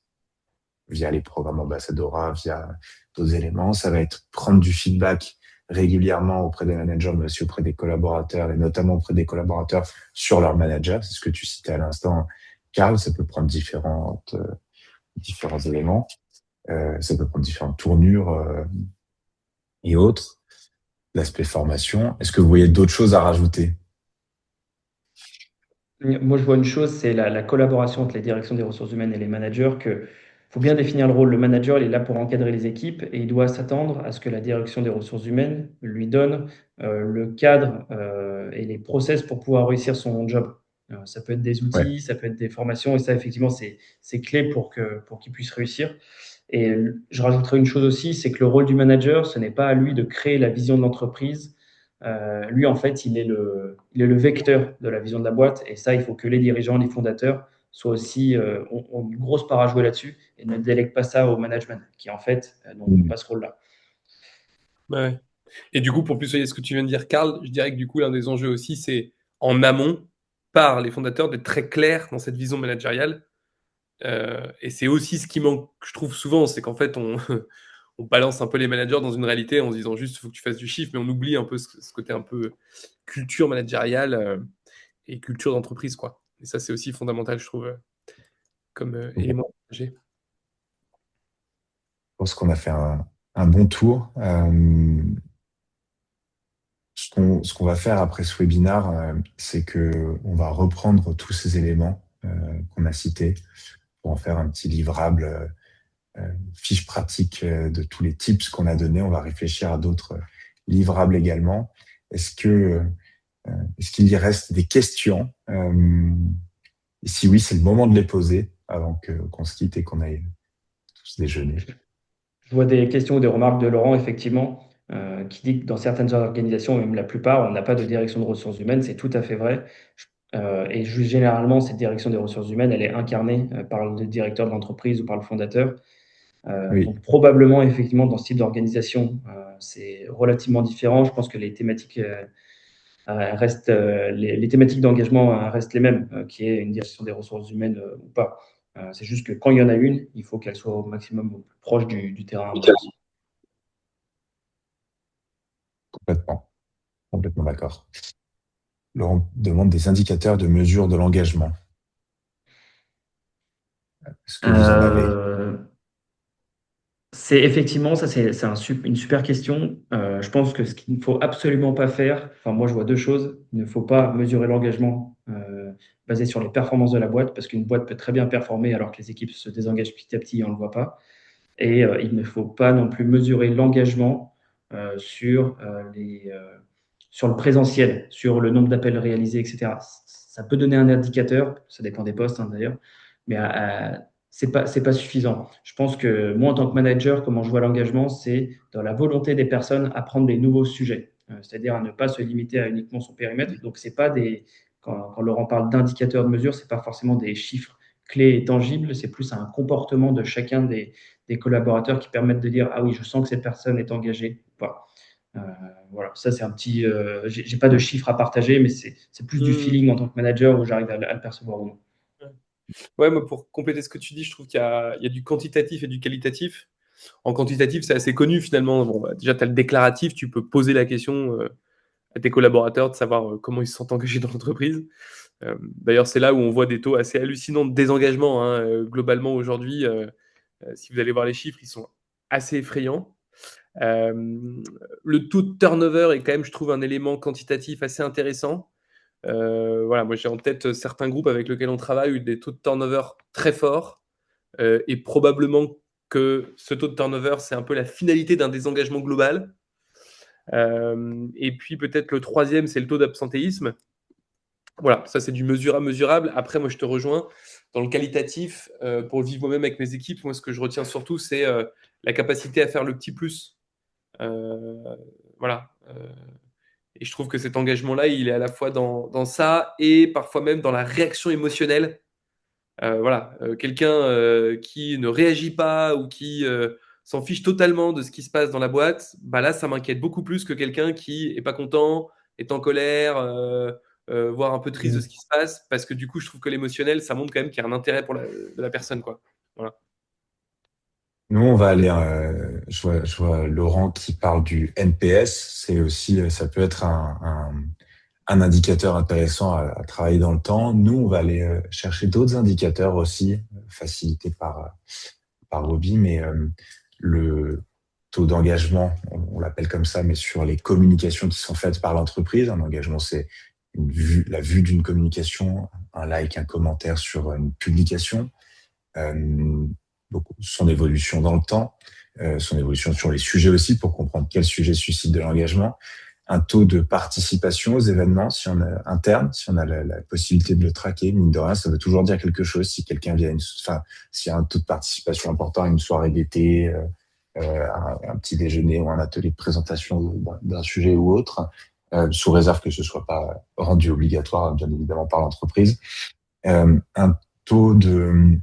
via les programmes Ambassadora, via d'autres éléments. Ça va être prendre du feedback régulièrement auprès des managers, mais aussi auprès des collaborateurs, et notamment auprès des collaborateurs sur leur manager. C'est ce que tu citais à l'instant, Karl. Ça peut prendre différents éléments. Ça peut prendre différentes tournures et autres. L'aspect formation. Est-ce que vous voyez d'autres choses à rajouter? Moi, je vois une chose, c'est la collaboration entre les directions des ressources humaines et les managers, que faut bien définir le rôle. Le manager, il est là pour encadrer les équipes et il doit s'attendre à ce que la direction des ressources humaines lui donne le cadre et les process pour pouvoir réussir son job. Ça peut être des Ouais. outils, ça peut être des formations, et ça, effectivement, c'est clé pour qu'il puisse réussir. Et je rajouterai une chose aussi, c'est que le rôle du manager, ce n'est pas à lui de créer la vision de l'entreprise. Lui, en fait, il est le vecteur de la vision de la boîte. Et ça, il faut que les dirigeants, les fondateurs soient aussi, ont une grosse part à jouer là-dessus et ne délèguent pas ça au management, qui en fait n'ont pas ce rôle-là. Ouais. Et du coup, pour plus soigner ce que tu viens de dire, Karl, je dirais que du coup, l'un des enjeux aussi, c'est en amont, par les fondateurs, d'être très clair dans cette vision managériale. Et c'est aussi ce qui manque, je trouve souvent, c'est qu'en fait, on balance un peu les managers dans une réalité en se disant juste, il faut que tu fasses du chiffre, mais on oublie un peu ce côté un peu culture managériale et culture d'entreprise, quoi. Et ça, c'est aussi fondamental, je trouve, comme Ok. élément à partager. Je pense qu'on a fait un bon tour. Ce qu'on va faire après ce webinaire, c'est que on va reprendre tous ces éléments qu'on a cités pour en faire un petit livrable, fiche pratique de tous les tips qu'on a donnés. On va réfléchir à d'autres livrables également. Est-ce qu'il y reste des questions? Et si oui, c'est le moment de les poser avant qu'on se quitte et qu'on aille tous déjeuner. Je vois des questions ou des remarques de Laurent, effectivement, qui dit que dans certaines organisations, même la plupart, on n'a pas de direction de ressources humaines. C'est tout à fait vrai. Et généralement, cette direction des ressources humaines, elle est incarnée par le directeur de l'entreprise ou par le fondateur. Oui, Donc probablement, effectivement, dans ce type d'organisation, c'est relativement différent. Je pense que les thématiques restent, les thématiques d'engagement restent les mêmes, qui est une direction des ressources humaines ou pas. C'est juste que quand il y en a une, il faut qu'elle soit au maximum au plus proche du terrain, à mon sens. complètement. Complètement d'accord. Laurent demande des indicateurs de mesure de l'engagement. Est-ce que vous en avez? Euh, C'est effectivement, ça c'est une super question. Je pense que ce qu'il ne faut absolument pas faire, enfin moi je vois deux choses. Il ne faut pas mesurer l'engagement basé sur les performances de la boîte, parce qu'une boîte peut très bien performer alors que les équipes se désengagent petit à petit et on ne le voit pas. Et il ne faut pas non plus mesurer l'engagement sur le présentiel, sur le nombre d'appels réalisés, etc. Ça peut donner un indicateur, ça dépend des postes d'ailleurs, mais c'est pas suffisant. Je pense que moi, en tant que manager, comment je vois l'engagement, c'est dans la volonté des personnes à prendre des nouveaux sujets, c'est-à-dire à ne pas se limiter à uniquement son périmètre. Donc, c'est pas quand Laurent parle d'indicateurs de mesure, c'est pas forcément des chiffres clés et tangibles, c'est plus un comportement de chacun des collaborateurs qui permettent de dire ah oui, je sens que cette personne est engagée ou pas. Euh, voilà, ça c'est un petit. J'ai pas de chiffres à partager, mais c'est plus du Hmm. feeling en tant que manager où j'arrive à le percevoir ou non. Ouais, moi, pour compléter ce que tu dis, je trouve qu'il y a du quantitatif et du qualitatif. En quantitatif, c'est assez connu finalement. Bon, bah, déjà, tu as le déclaratif, tu peux poser la question à tes collaborateurs de savoir comment ils se sentent engagés dans l'entreprise. D'ailleurs, c'est là où on voit des taux assez hallucinants de désengagement. Hein, globalement, aujourd'hui, si vous allez voir les chiffres, ils sont assez effrayants. Le taux de turnover est quand même, je trouve, un élément quantitatif assez intéressant. Voilà, moi j'ai en tête certains groupes avec lesquels on travaille où des taux de turnover très forts, et probablement que ce taux de turnover, c'est un peu la finalité d'un désengagement global. Et puis peut-être le troisième, c'est le taux d'absentéisme. Voilà, ça c'est du mesurable. Après, moi je te rejoins. Dans le qualitatif, pour le vivre moi-même avec mes équipes, moi ce que je retiens surtout, c'est la capacité à faire le petit plus. Euh, voilà. Et je trouve que cet engagement-là, il est à la fois dans ça et parfois même dans la réaction émotionnelle. Voilà, quelqu'un qui ne réagit pas ou qui s'en fiche totalement de ce qui se passe dans la boîte, bah là, ça m'inquiète beaucoup plus que quelqu'un qui est pas content, est en colère, voire un peu triste de Mm. ce qui se passe, parce que du coup, je trouve que l'émotionnel, ça montre quand même qu'il y a un intérêt de la personne, quoi. Voilà. Nous, on va aller. Je vois Laurent qui parle du NPS. C'est aussi, ça peut être un indicateur intéressant à travailler dans le temps. Nous, on va aller chercher d'autres indicateurs aussi, facilités par Roby, mais le taux d'engagement, on l'appelle comme ça, mais sur les communications qui sont faites par l'entreprise. Un engagement, c'est la vue d'une communication, un like, un commentaire sur une publication, donc son évolution dans le temps, son évolution sur les sujets aussi pour comprendre quel sujet suscite de l'engagement, un taux de participation aux événements si on a interne, si on a la possibilité de le traquer, mine de rien, ça veut toujours dire quelque chose. Si quelqu'un vient, enfin, s'il y a un taux de participation important à une soirée d'été, un petit déjeuner ou un atelier de présentation d'un sujet ou autre, sous réserve que ce soit pas rendu obligatoire, bien évidemment, par l'entreprise, un taux de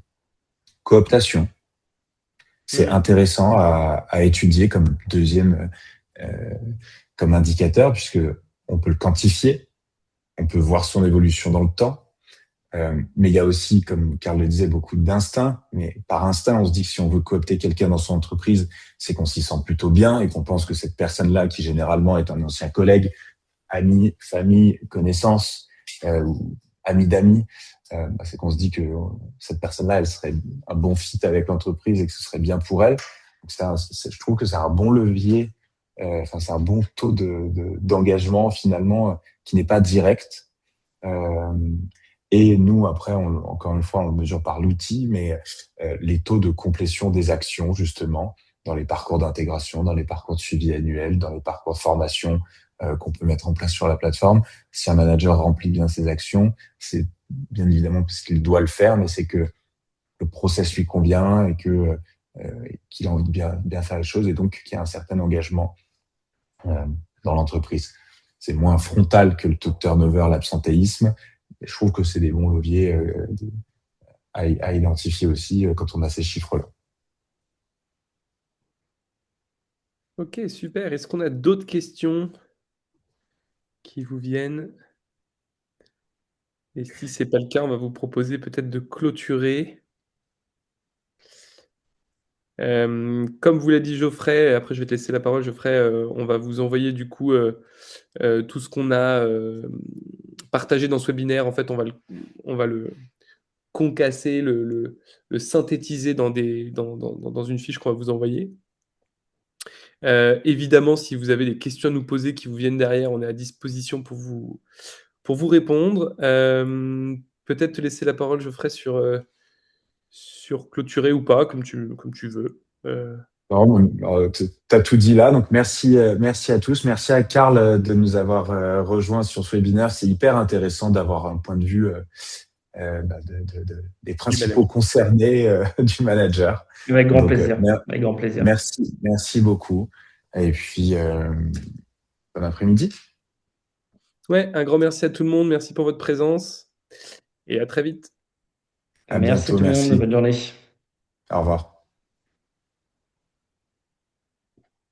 cooptation. C'est Mmh. intéressant à étudier comme deuxième, comme indicateur, puisque on peut le quantifier, on peut voir son évolution dans le temps. Mais il y a aussi, comme Karl le disait, beaucoup d'instinct. Mais par instinct, on se dit que si on veut coopter quelqu'un dans son entreprise, c'est qu'on s'y sent plutôt bien et qu'on pense que cette personne-là, qui généralement est un ancien collègue, ami, famille, connaissance, ou ami d'amis, c'est qu'on se dit que cette personne-là, elle serait un bon fit avec l'entreprise et que ce serait bien pour elle. Donc je trouve que c'est un bon levier, enfin c'est un bon taux d'engagement finalement qui n'est pas direct. Euh, et nous, après, encore une fois, on le mesure par l'outil, mais les taux de complétion des actions, justement, dans les parcours d'intégration, dans les parcours de suivi annuel, dans les parcours de formation qu'on peut mettre en place sur la plateforme. Si un manager remplit bien ses actions, c'est bien évidemment parce qu'il doit le faire, mais c'est que le process lui convient et que qu'il a envie de bien faire les choses et donc qu'il y a un certain engagement euh, dans l'entreprise. C'est moins frontal que le taux de turnover, l'absentéisme. Je trouve que c'est des bons leviers à identifier aussi quand on a ces chiffres-là. Ok, super. Est-ce qu'on a d'autres questions qui vous viennent? Et si c'est pas le cas, on va vous proposer peut-être de clôturer. Comme vous l'a dit Geoffrey, après je vais te laisser la parole Geoffrey, on va vous envoyer du coup tout ce qu'on a partagé dans ce webinaire. En fait, on va le concasser, le synthétiser dans une fiche qu'on va vous envoyer. Évidemment, si vous avez des questions à nous poser qui vous viennent derrière, on est à disposition pour vous répondre. Peut-être te laisser la parole Geoffrey sur clôturer ou pas, comme tu veux. Non, t'as tout dit là, donc merci, merci à tous, merci à Karl de nous avoir rejoints sur ce webinaire. C'est hyper intéressant d'avoir un point de vue des Du principaux management. concernés du manager. Avec grand Donc plaisir. Avec grand plaisir. merci beaucoup. Et puis bon après-midi. Ouais, un grand merci à tout le monde. Merci pour votre présence et à très vite. À Merci bientôt, tout le monde. merci. Bonne journée. Au revoir.